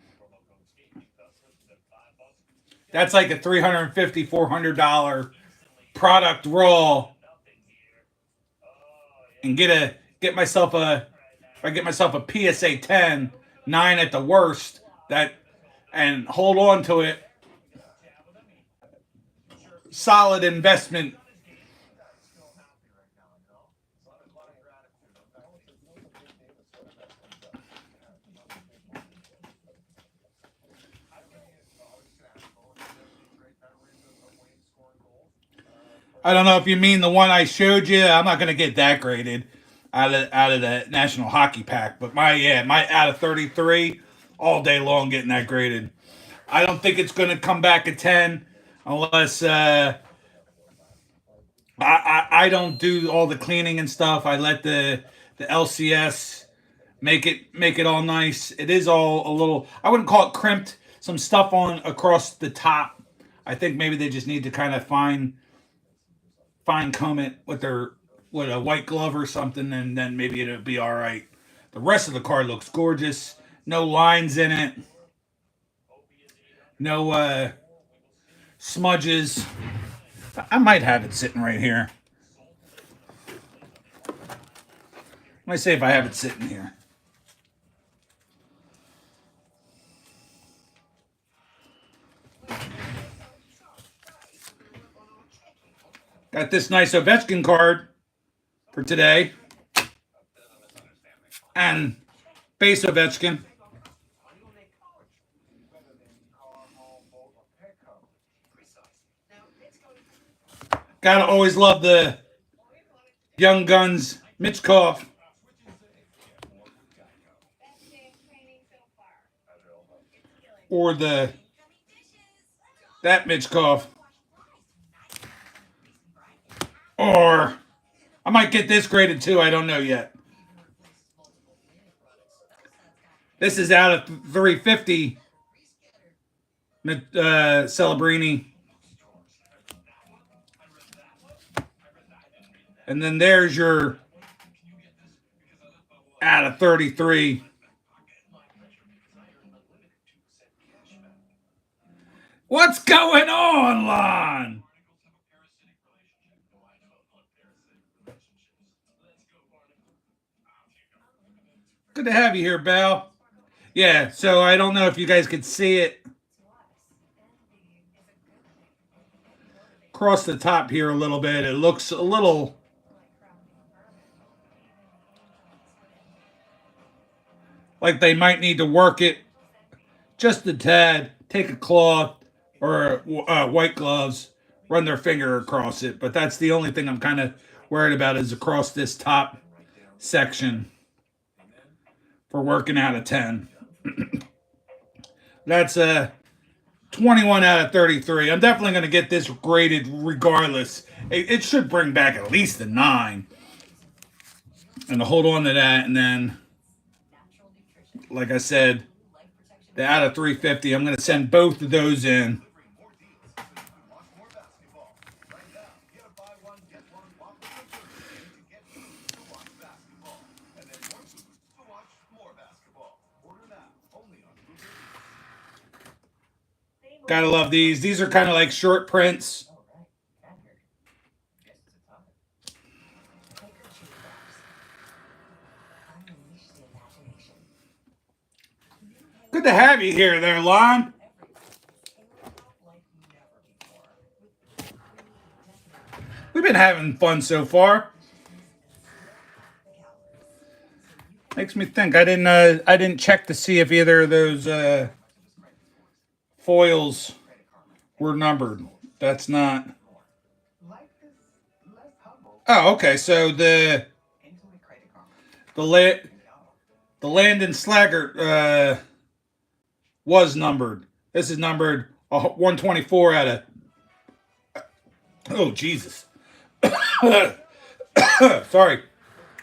That's like a $350, $400 product raw. And get myself a PSA 10, 9 at the worst, and hold on to it. Solid investment. I don't know if you mean the one I showed you. I'm not going to get that graded out of the National Hockey Pack, but my out of 33 all day long getting that graded. I don't think it's going to come back a 10 unless I don't do all the cleaning and stuff. I let the LCS make it all nice. It is all a little, I wouldn't call it crimped. Some stuff on across the top. I think maybe they just need to kind of fine comb it with a white glove or something, and then maybe it'll be all right. The rest of the card looks gorgeous. No lines in it. No smudges. I might have it sitting right here. Let me see if I have it sitting here. Got this nice Ovechkin card for today. And base Ovechkin. Gotta always love the Young Guns Mitchkov. Or that Mitchkov. Or I might get this graded too. I don't know yet. This is out of 350. Celebrini. And then there's your out of 33. What's going on, Lon? Good to have you here, Belle. Yeah, so I don't know if you guys could see it across the top here a little bit. It looks a little like they might need to work it just a tad. Take a cloth or white gloves, run their finger across it. But that's the only thing I'm kind of worried about is across this top section for working out of 10. That's a 21 out of 33. I'm definitely going to get this graded regardless. It should bring back at least a 9. And to hold on to that, and then, like I said, the out of 350, I'm going to send both of those in. Gotta love these. These are kind of like short prints. Good to have you here there, Lon. We've been having fun so far. Makes me think. I didn't check to see if either of those foils were numbered. That's not. Oh, okay. So the la- the Landon Slaggert was numbered. This is numbered 124 out of. Oh Jesus. Sorry,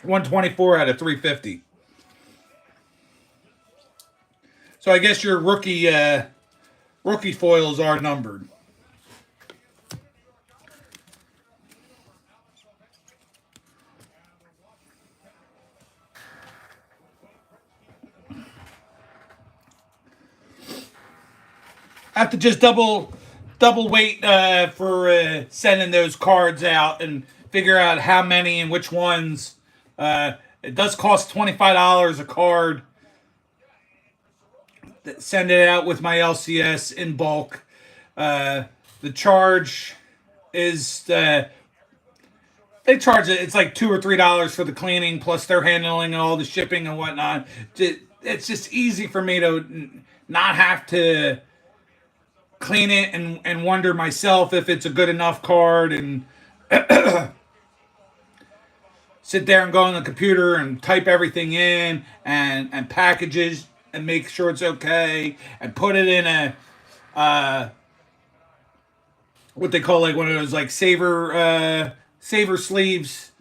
124 out of 350. So I guess your rookie foils are numbered. I have to just double wait for sending those cards out and figure out how many and which ones. It does cost $25 a card. Send it out with my LCS in bulk. The charge is they charge it. It's like $2 or $3 for the cleaning plus their handling and all the shipping and whatnot. It's just easy for me to not have to clean it and wonder myself if it's a good enough card and sit there and go on the computer and type everything in and packages and make sure it's okay and put it in a what they call like one of those like saver sleeves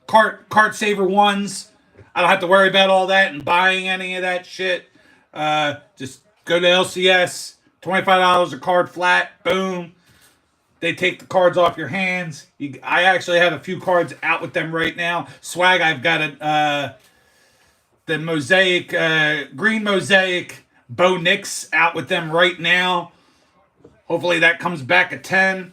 cart saver ones. I don't have to worry about all that and buying any of that shit. Just go to LCS, $25 a card flat, boom. They take the cards off your hands. I actually have a few cards out with them right now. Swag, I've got the mosaic, green mosaic Bo Nix out with them right now. Hopefully that comes back a 10.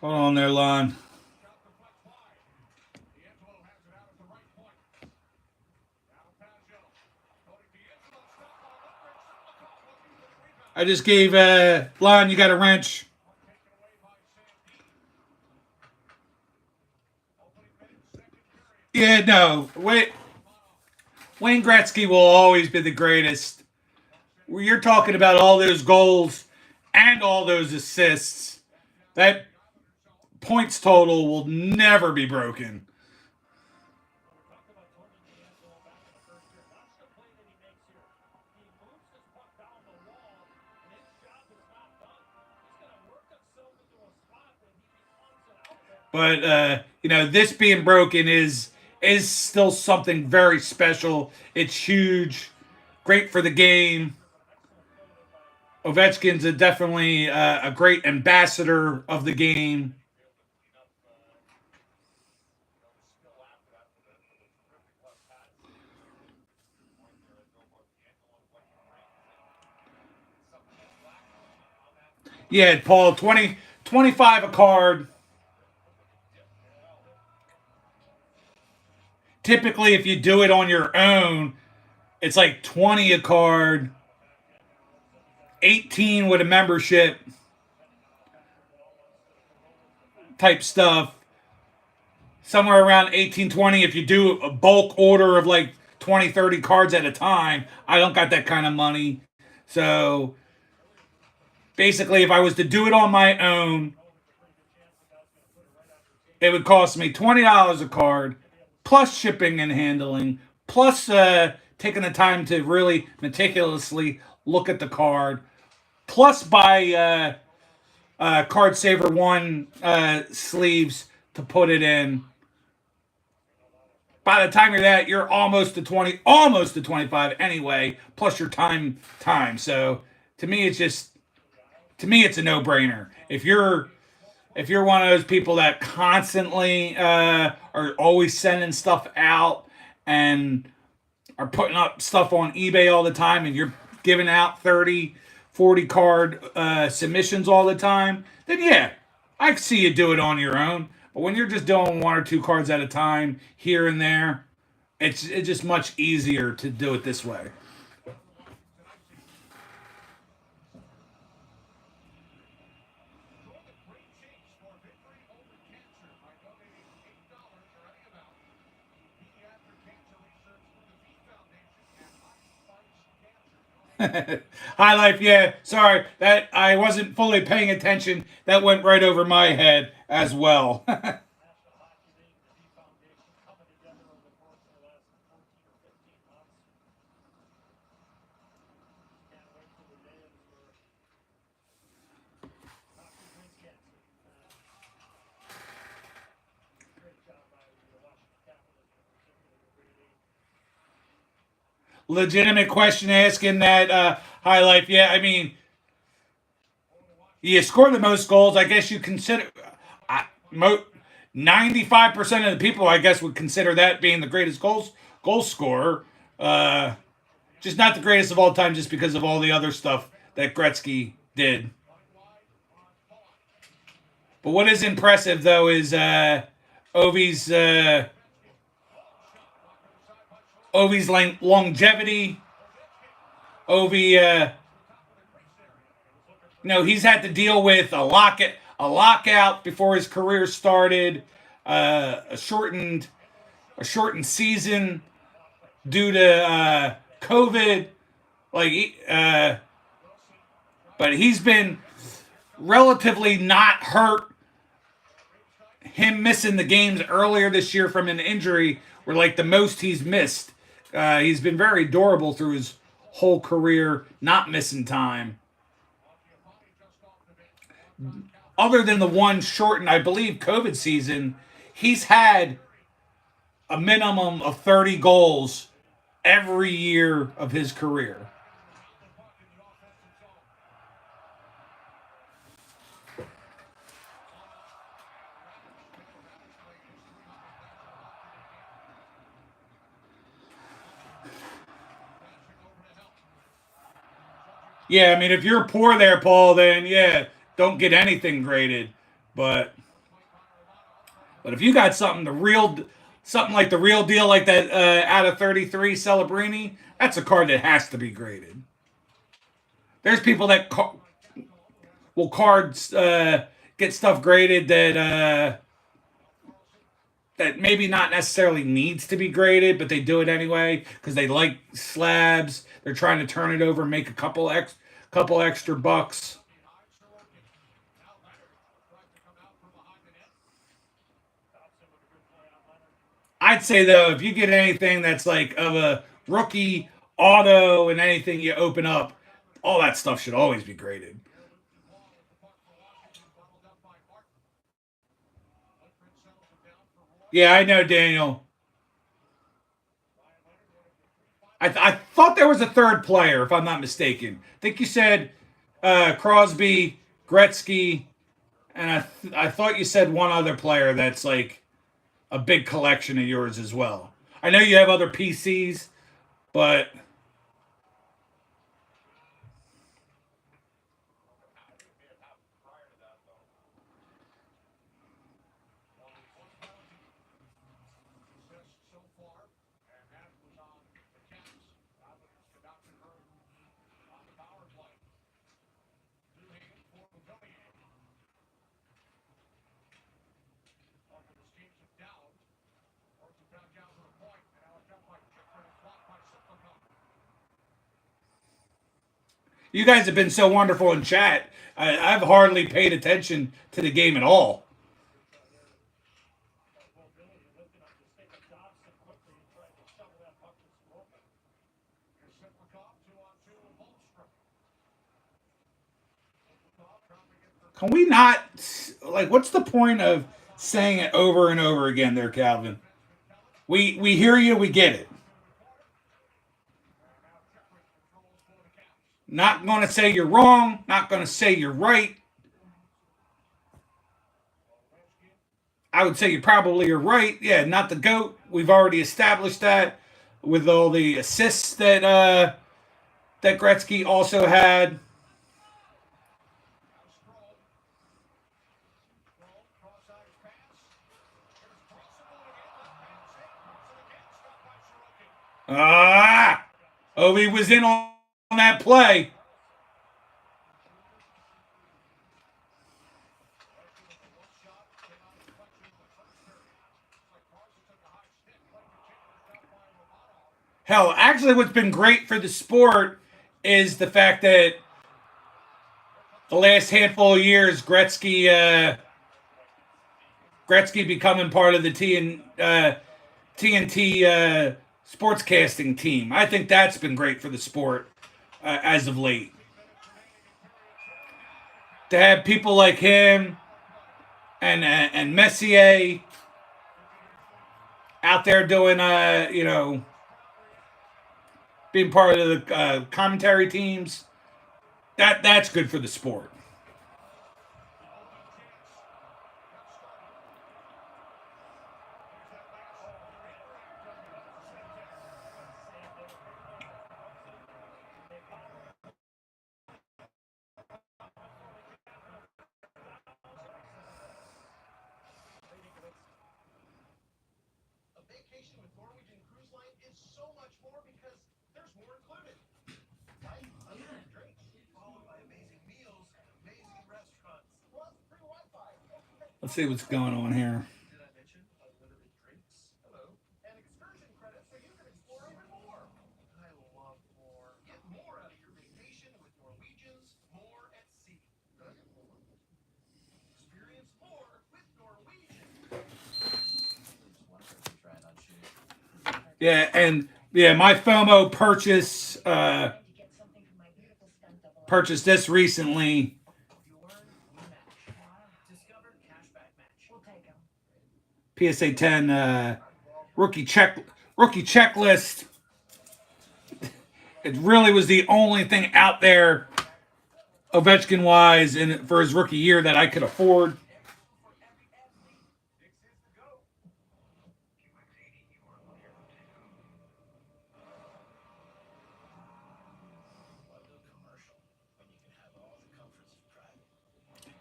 Hold on there, Lon. I just gave Lon, you got a wrench. Yeah, no. Wayne Gretzky will always be the greatest. You're talking about all those goals and all those assists. That points total will never be broken. But this being broken is still something very special. It's huge, great for the game. Ovechkin's definitely a great ambassador of the game. Yeah, Paul, 25 a card. Typically, if you do it on your own, it's like 20 a card, 18 with a membership type stuff. Somewhere around 18, 20 if you do a bulk order of like 20, 30 cards at a time. I don't got that kind of money. So basically, if I was to do it on my own, it would cost me $20 a card, plus shipping and handling, plus taking the time to really meticulously look at the card, plus buy Card Saver 1 sleeves to put it in. By the time you're that, you're almost to 20, almost to 25 anyway, plus your time. So to me, it's a no-brainer. If you're one of those people that constantly are always sending stuff out and are putting up stuff on eBay all the time, and you're giving out 30, 40 card submissions all the time, then yeah, I can see you do it on your own. But when you're just doing one or two cards at a time here and there, it's just much easier to do it this way. High Life, yeah. Sorry, that I wasn't fully paying attention. That went right over my head as well. Legitimate question asking that, High Life. Yeah, I mean, you score the most goals. I guess you consider. I, mo- 95% of the people, I guess, would consider that being the greatest goal scorer. Uh, just not the greatest of all time, just because of all the other stuff that Gretzky did. But what is impressive though is Ovi's Ovi's longevity. Ovi, he's had to deal with a lockout before his career started, a shortened season due to COVID. Like, but he's been relatively not hurt. Him missing the games earlier this year from an injury were like the most he's missed. He's been very durable through his whole career, not missing time. Other than the one shortened, I believe, COVID season, he's had a minimum of 30 goals every year of his career. Yeah, I mean, if you're poor there, Paul, then yeah, don't get anything graded. But if you got something like the real deal, like that out of 33 Celebrini, that's a card that has to be graded. There's people that will cards get stuff graded that maybe not necessarily needs to be graded, but they do it anyway because they like slabs. They're trying to turn it over, make a couple extra bucks. I'd say though, if you get anything that's like of a rookie auto and anything you open up, all that stuff should always be graded. Yeah, I know, Daniel. I thought there was a third player, if I'm not mistaken. I think you said Crosby, Gretzky, and I thought you said one other player that's like a big collection of yours as well. I know you have other PCs, but you guys have been so wonderful in chat. I've hardly paid attention to the game at all. Can we not, like, what's the point of saying it over and over again there, Calvin? We hear you, we get it. Not going to say you're wrong, not going to say you're right. I would say you probably are right. Yeah, not the GOAT. We've already established that with all the assists that Gretzky also had. Ah! Ovi was in on that play. Hell, actually, what's been great for the sport is the fact that the last handful of years, Gretzky becoming part of the TNT sportscasting team. I think that's been great for the sport as of late. To have people like him and Messier out there doing, being part of the commentary teams, that's good for the sport. A vacation with Norwegian Cruise Line is so much more because there's more included. Right? Unlimited drinks, followed by amazing meals and amazing restaurants. Plus free Wi-Fi. Let's see what's going on here. Did I mention unlimited drinks? Hello. And excursion credits so you can explore even more. I love more. Get more out of your vacation with Norwegian's More at Sea. Did I get more? Experience more with Norwegian. Yeah, my FOMO purchased this recently. PSA 10 rookie checklist. It really was the only thing out there Ovechkin wise and for his rookie year that I could afford.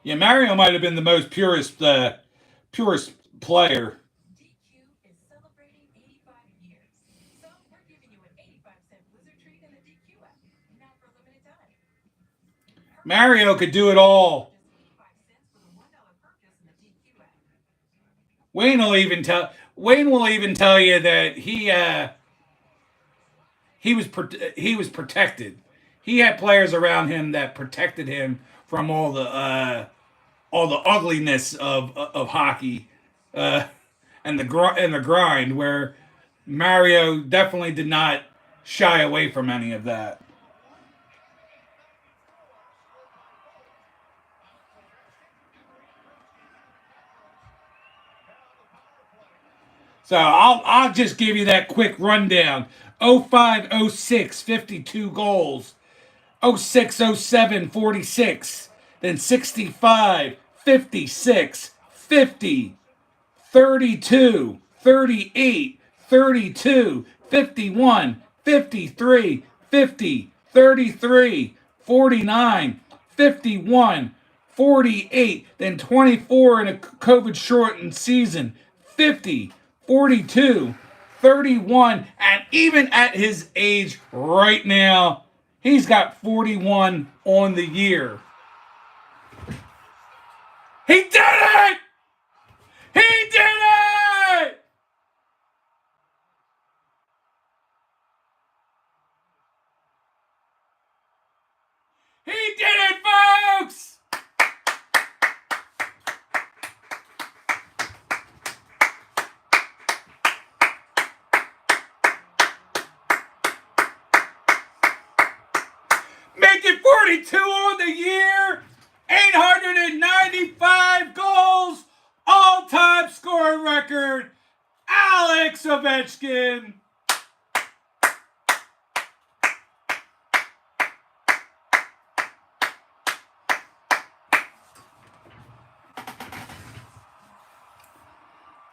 Yeah, Mario might have been the most purest player. DQ is celebrating 85 years. So we're giving you an 85-cent Blizzard treat in the DQ app. Now for a limited time. Mario could do it all. Just 85 cents with a $1 purchase in the DQ app. Wayne will even tell you that he was protected. He had players around him that protected him from all the ugliness of hockey and the grind. Where Mario definitely did not shy away from any of that. So I'll just give you that quick rundown. 05-06, 52 goals. 06-07, 46. Then 65, 56, 50, 32, 38, 32, 51, 53, 50, 33, 49, 51, 48, then 24 in a COVID shortened season, 50, 42, 31, and even at his age right now, he's got 41 on the year. He did it! He did it! He did it, folks! Making 42 on the year, 895 goals, all-time scoring record, Alex Ovechkin.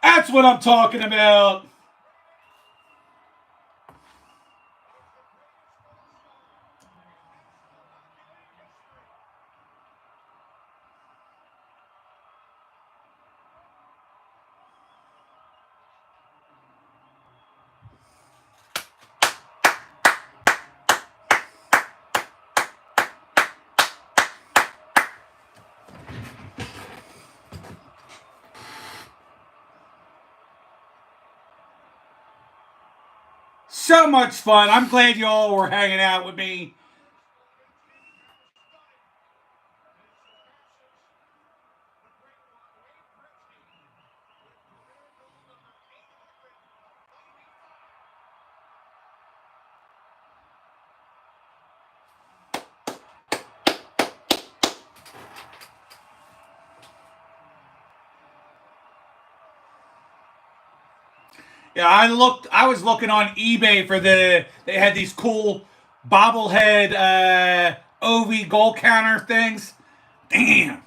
That's what I'm talking about. So much fun. I'm glad you all were hanging out with me. Yeah, I was looking on eBay for they had these cool bobblehead OV goal counter things. Damn.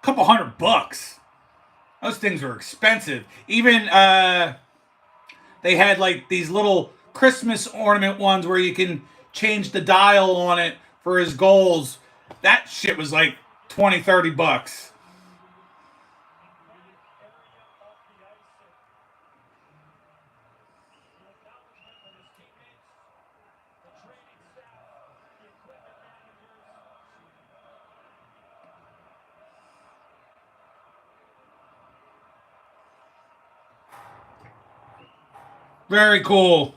Couple $100. Those things were expensive. Even they had like these little Christmas ornament ones where you can change the dial on it for his goals. That shit was like 20, $30. Very cool.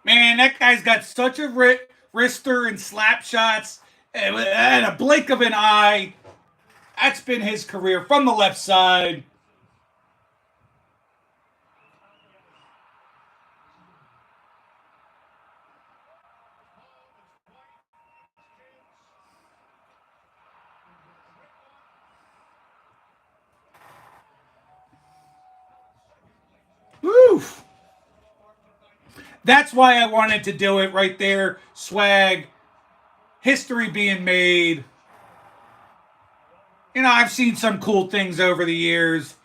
Man, that guy's got such a wrister and slap shots and a blink of an eye. That's been his career from the left side. Woof. That's why I wanted to do it right there. Swag. History being made. You know, I've seen some cool things over the years.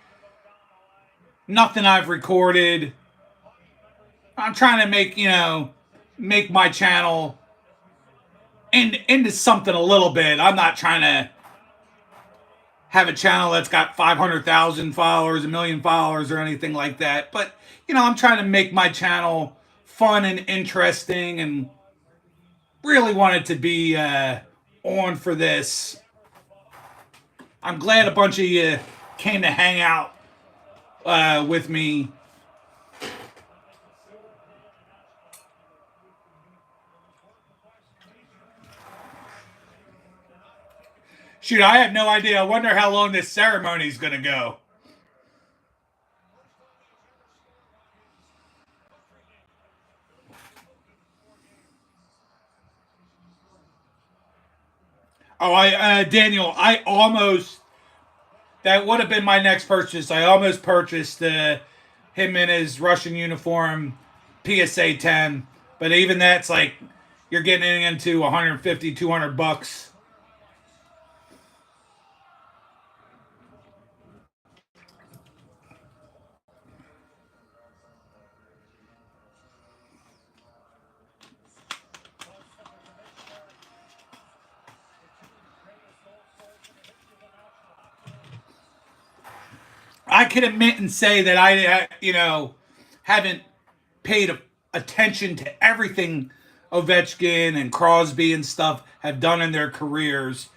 Nothing I've recorded. I'm trying to make my channel into something a little bit. I'm not trying to have a channel that's got 500,000 followers, a million followers, or anything like that. But, I'm trying to make my channel fun and interesting and really wanted to be on for this. I'm glad a bunch of you came to hang out with me. Shoot, I have no idea. I wonder how long this ceremony is going to go. Oh, Daniel, I almost that would have been my next purchase. I almost purchased him in his Russian uniform, PSA 10, but even that's like you're getting into 150, 200 bucks. I can admit and say that haven't paid attention to everything Ovechkin and Crosby and stuff have done in their careers,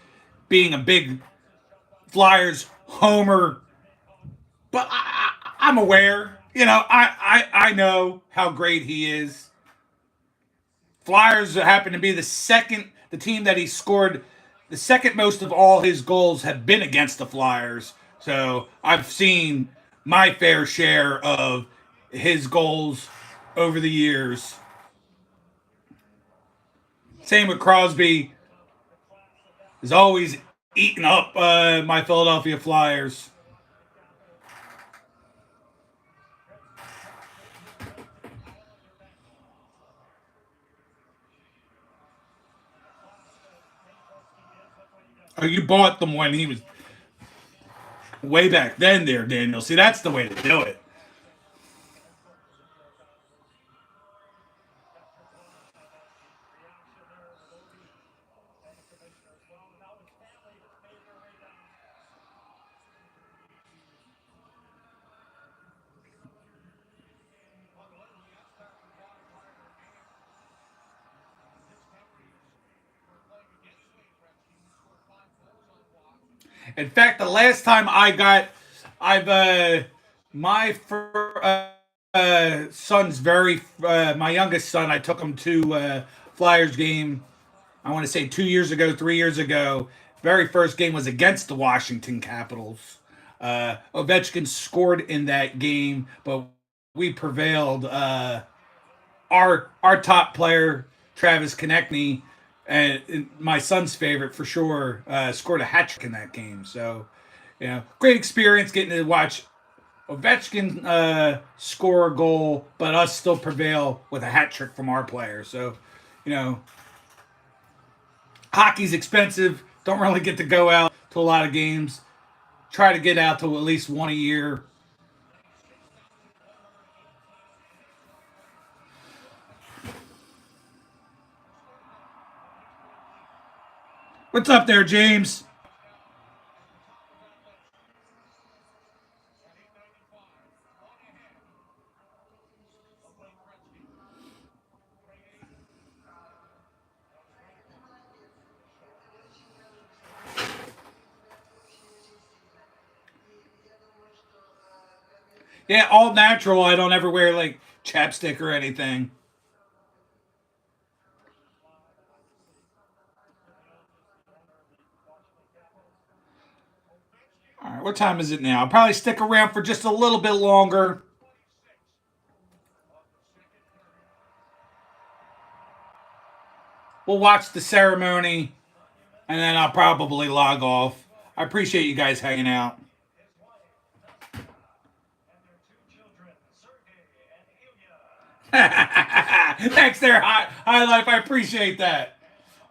being a big Flyers homer. But I'm aware. I know how great he is. Flyers happen to be the team that he scored the second most of all his goals have been against the Flyers. So I've seen my fair share of his goals over the years. Same with Crosby, is always eating up my Philadelphia Flyers. Oh, you bought them when he was way back then, there, Daniel. See, that's the way to do it. In fact, the last time I've my son's my youngest son. I took him to Flyers game. I want to say 2 years ago, 3 years ago. Very first game was against the Washington Capitals. Ovechkin scored in that game, but we prevailed. Our top player, Travis Konechny, and my son's favorite for sure, scored a hat trick in that game. So, great experience getting to watch Ovechkin score a goal, but us still prevail with a hat trick from our player. So, you know, hockey's expensive. Don't really get to go out to a lot of games. Try to get out to at least one a year. What's up there, James? Yeah, all natural. I don't ever wear like chapstick or anything. All right, what time is it now? I'll probably stick around for just a little bit longer. We'll watch the ceremony, and then I'll probably log off. I appreciate you guys hanging out. Thanks there, High Life. I appreciate that.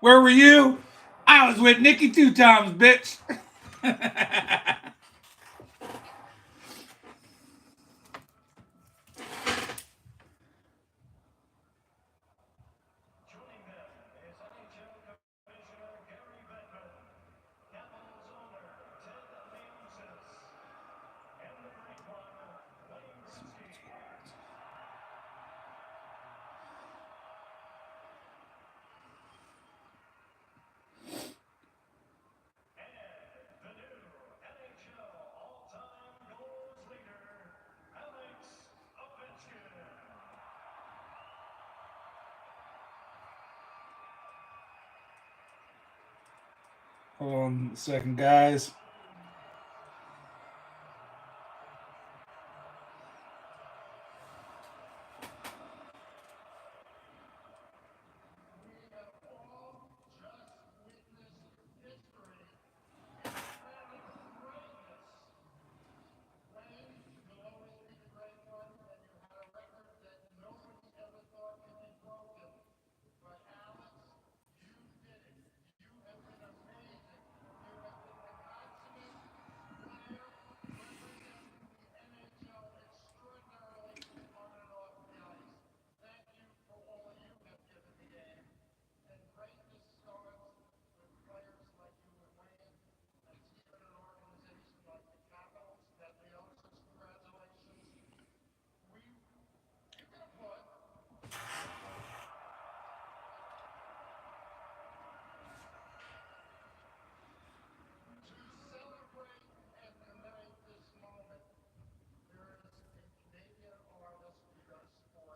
Where were you? I was with Nikki two times, bitch. Hold on a second, guys.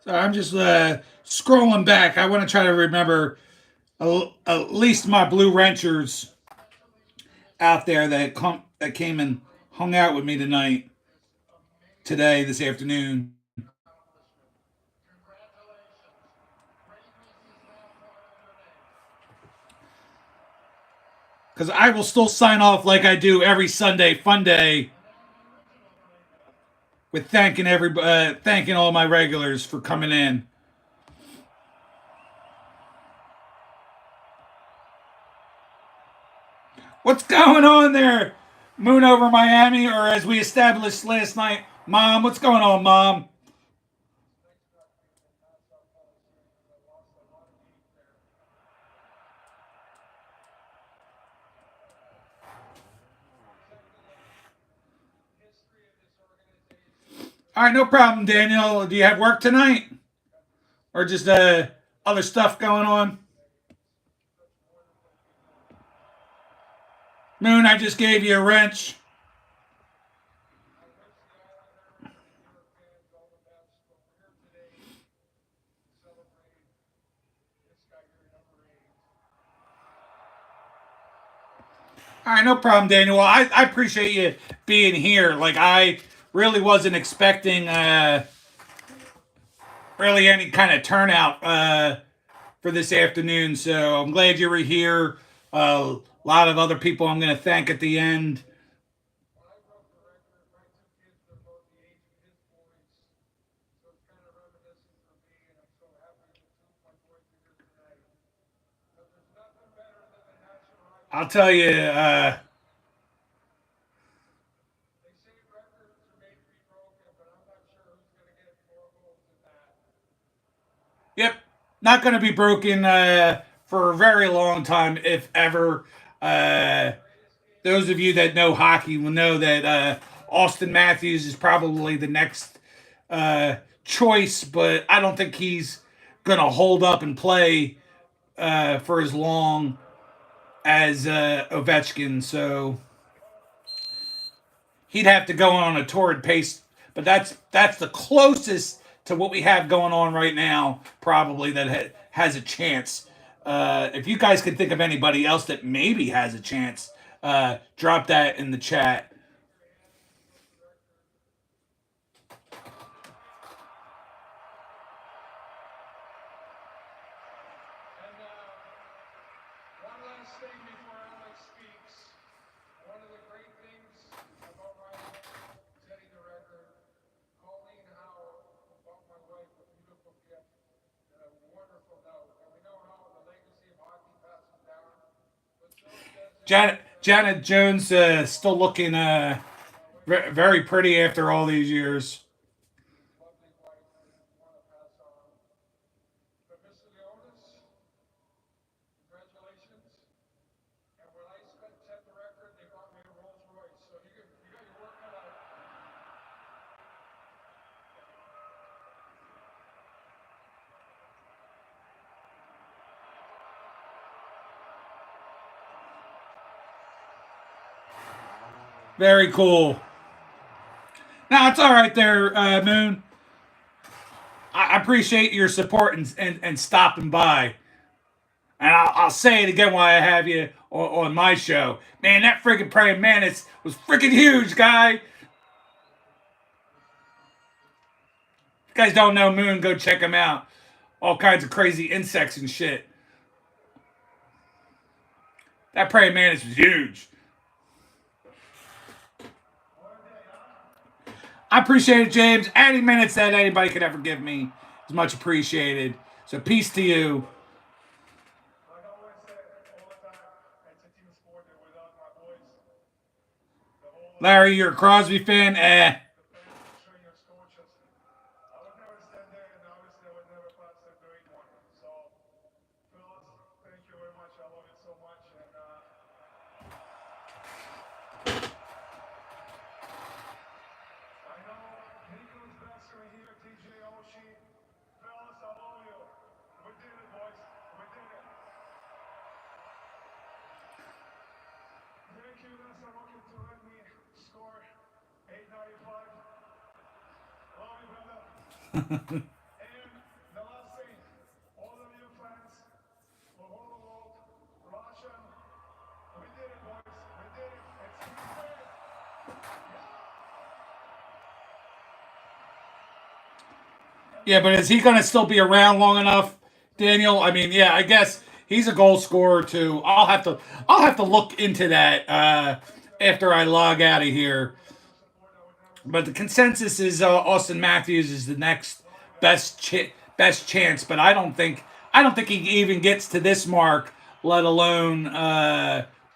So I'm just scrolling back. I want to try to remember at least my blue wrenchers out there that came and hung out with me tonight, today, this afternoon. Because I will still sign off like I do every Sunday Fun Day with thanking all my regulars for coming in. What's going on there, Moon over Miami, or as we established last night, Mom? What's going on, Mom? All right, no problem, Daniel. Do you have work tonight, or just other stuff going on? Moon, I just gave you a wrench. All right, no problem, Daniel. Well, I appreciate you being here. Like, I really wasn't expecting really any kind of turnout for this afternoon, so I'm glad you were here. A lot of other people I'm going to thank at the end. I'll tell you, yep, not going to be broken for a very long time, if ever. Uh, those of you that know hockey will know that Austin Matthews is probably the next choice, but I don't think he's going to hold up and play for as long as Ovechkin. So he'd have to go on a torrid pace. But that's the closest to what we have going on right now, probably that has a chance. If you guys can think of anybody else that maybe has a chance, drop that in the chat. Janet Jones still looking very pretty after all these years. Very cool. Now it's all right there, Moon. I appreciate your support and stopping by. And I'll say it again while I have you on my show. Man, that freaking praying mantis was freaking huge, guy. If you guys don't know Moon, go check him out. All kinds of crazy insects and shit. That praying mantis was huge. I appreciate it, James. Any minutes that anybody could ever give me is much appreciated. So peace to you. Like I always say all the time, it's a team sport, and without my boys, the whole Larry, you're a Crosby fan? the players, the trainers, coaches, I would never stand there, and obviously I would never pass the Great One. So, fellas, thank you very much. I love it so much, and I know Nicholas Besser here, TJ Oshie. Fellas, I love you. We did it, boys. We did it. Thank you, Vanessa Rocket, to let me score 895. Love you, brother. And the last thing, all of you fans, for all the world, Russian, we did it, boys. We did it. It's history. Yeah, but is he going to still be around long enough, Daniel? I mean, yeah, I guess he's a goal scorer too. I'll have to look into that after I log out of here. But the consensus is Austin Matthews is the next best chance. But I don't think he even gets to this mark, let alone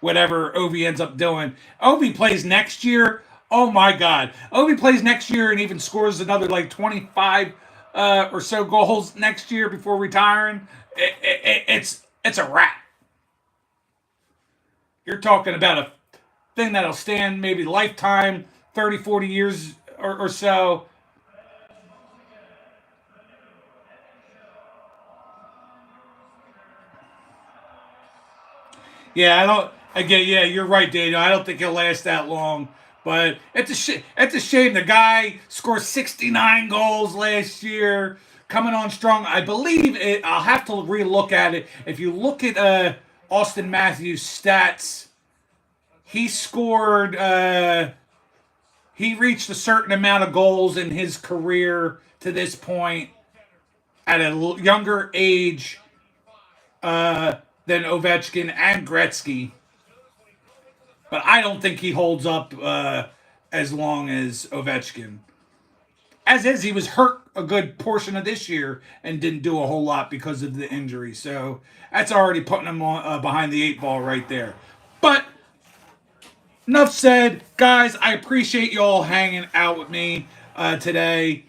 whatever Ovi ends up doing. Ovi plays next year. Oh my God, Ovi plays next year and even scores another like 25 or so goals next year before retiring. It's a wrap. You're talking about a thing that'll stand maybe lifetime, 30, 40 years or so. Yeah, I don't. Again, yeah, you're right, Daniel. I don't think he'll last that long. But it's a shame. The guy scored 69 goals last year, coming on strong. I believe it. I'll have to relook at it. If you look at Austin Matthews' stats, he scored. He reached a certain amount of goals in his career to this point at a younger age than Ovechkin and Gretzky. But I don't think he holds up as long as Ovechkin. As is, he was hurt a good portion of this year and didn't do a whole lot because of the injury. So that's already putting him on, behind the eight ball right there. But enough said, guys. I appreciate you all hanging out with me today.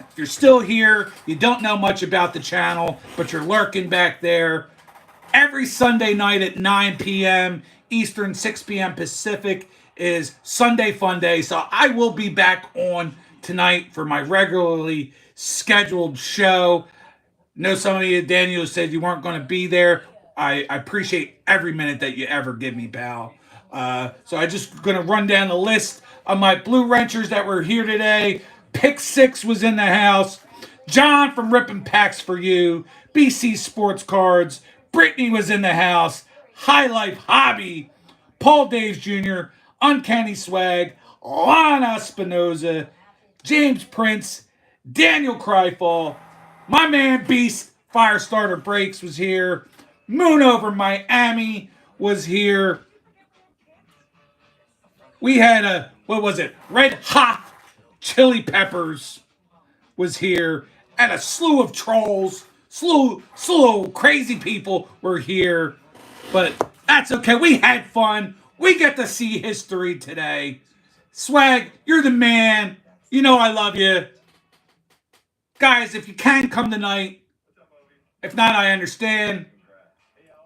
If you're still here, you don't know much about the channel, but you're lurking back there. Every Sunday night at 9 p.m. Eastern, 6 p.m. Pacific is Sunday Fun Day. So I will be back on tonight for my regularly scheduled show. Know some of you, Daniel, said you weren't going to be there. I appreciate every minute that you ever give me, pal. So I'm just going to run down the list of my Blue Wrenchers that were here today. Pick 6 was in the house. John from Rippin' Packs for You. BC Sports Cards. Brittany was in the house. High Life Hobby. Paul Daves Jr. Uncanny Swag. Lana Espinoza. James Prince. Daniel Cryfall. My man Beast Firestarter Breaks was here. Moon Over Miami was here. We had what was it? Red Hot Chili Peppers was here. And a slew of trolls, slew of crazy people were here. But that's okay. We had fun. We get to see history today. Swag, you're the man. You know I love you. Guys, if you can come tonight. If not, I understand.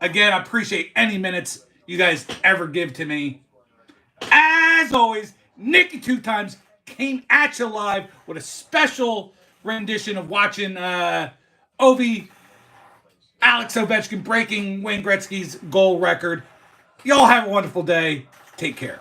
Again, I appreciate any minutes you guys ever give to me. As always, Nikki 2 Times came at you live with a special rendition of watching Alex Ovechkin breaking Wayne Gretzky's goal record. Y'all have a wonderful day. Take care.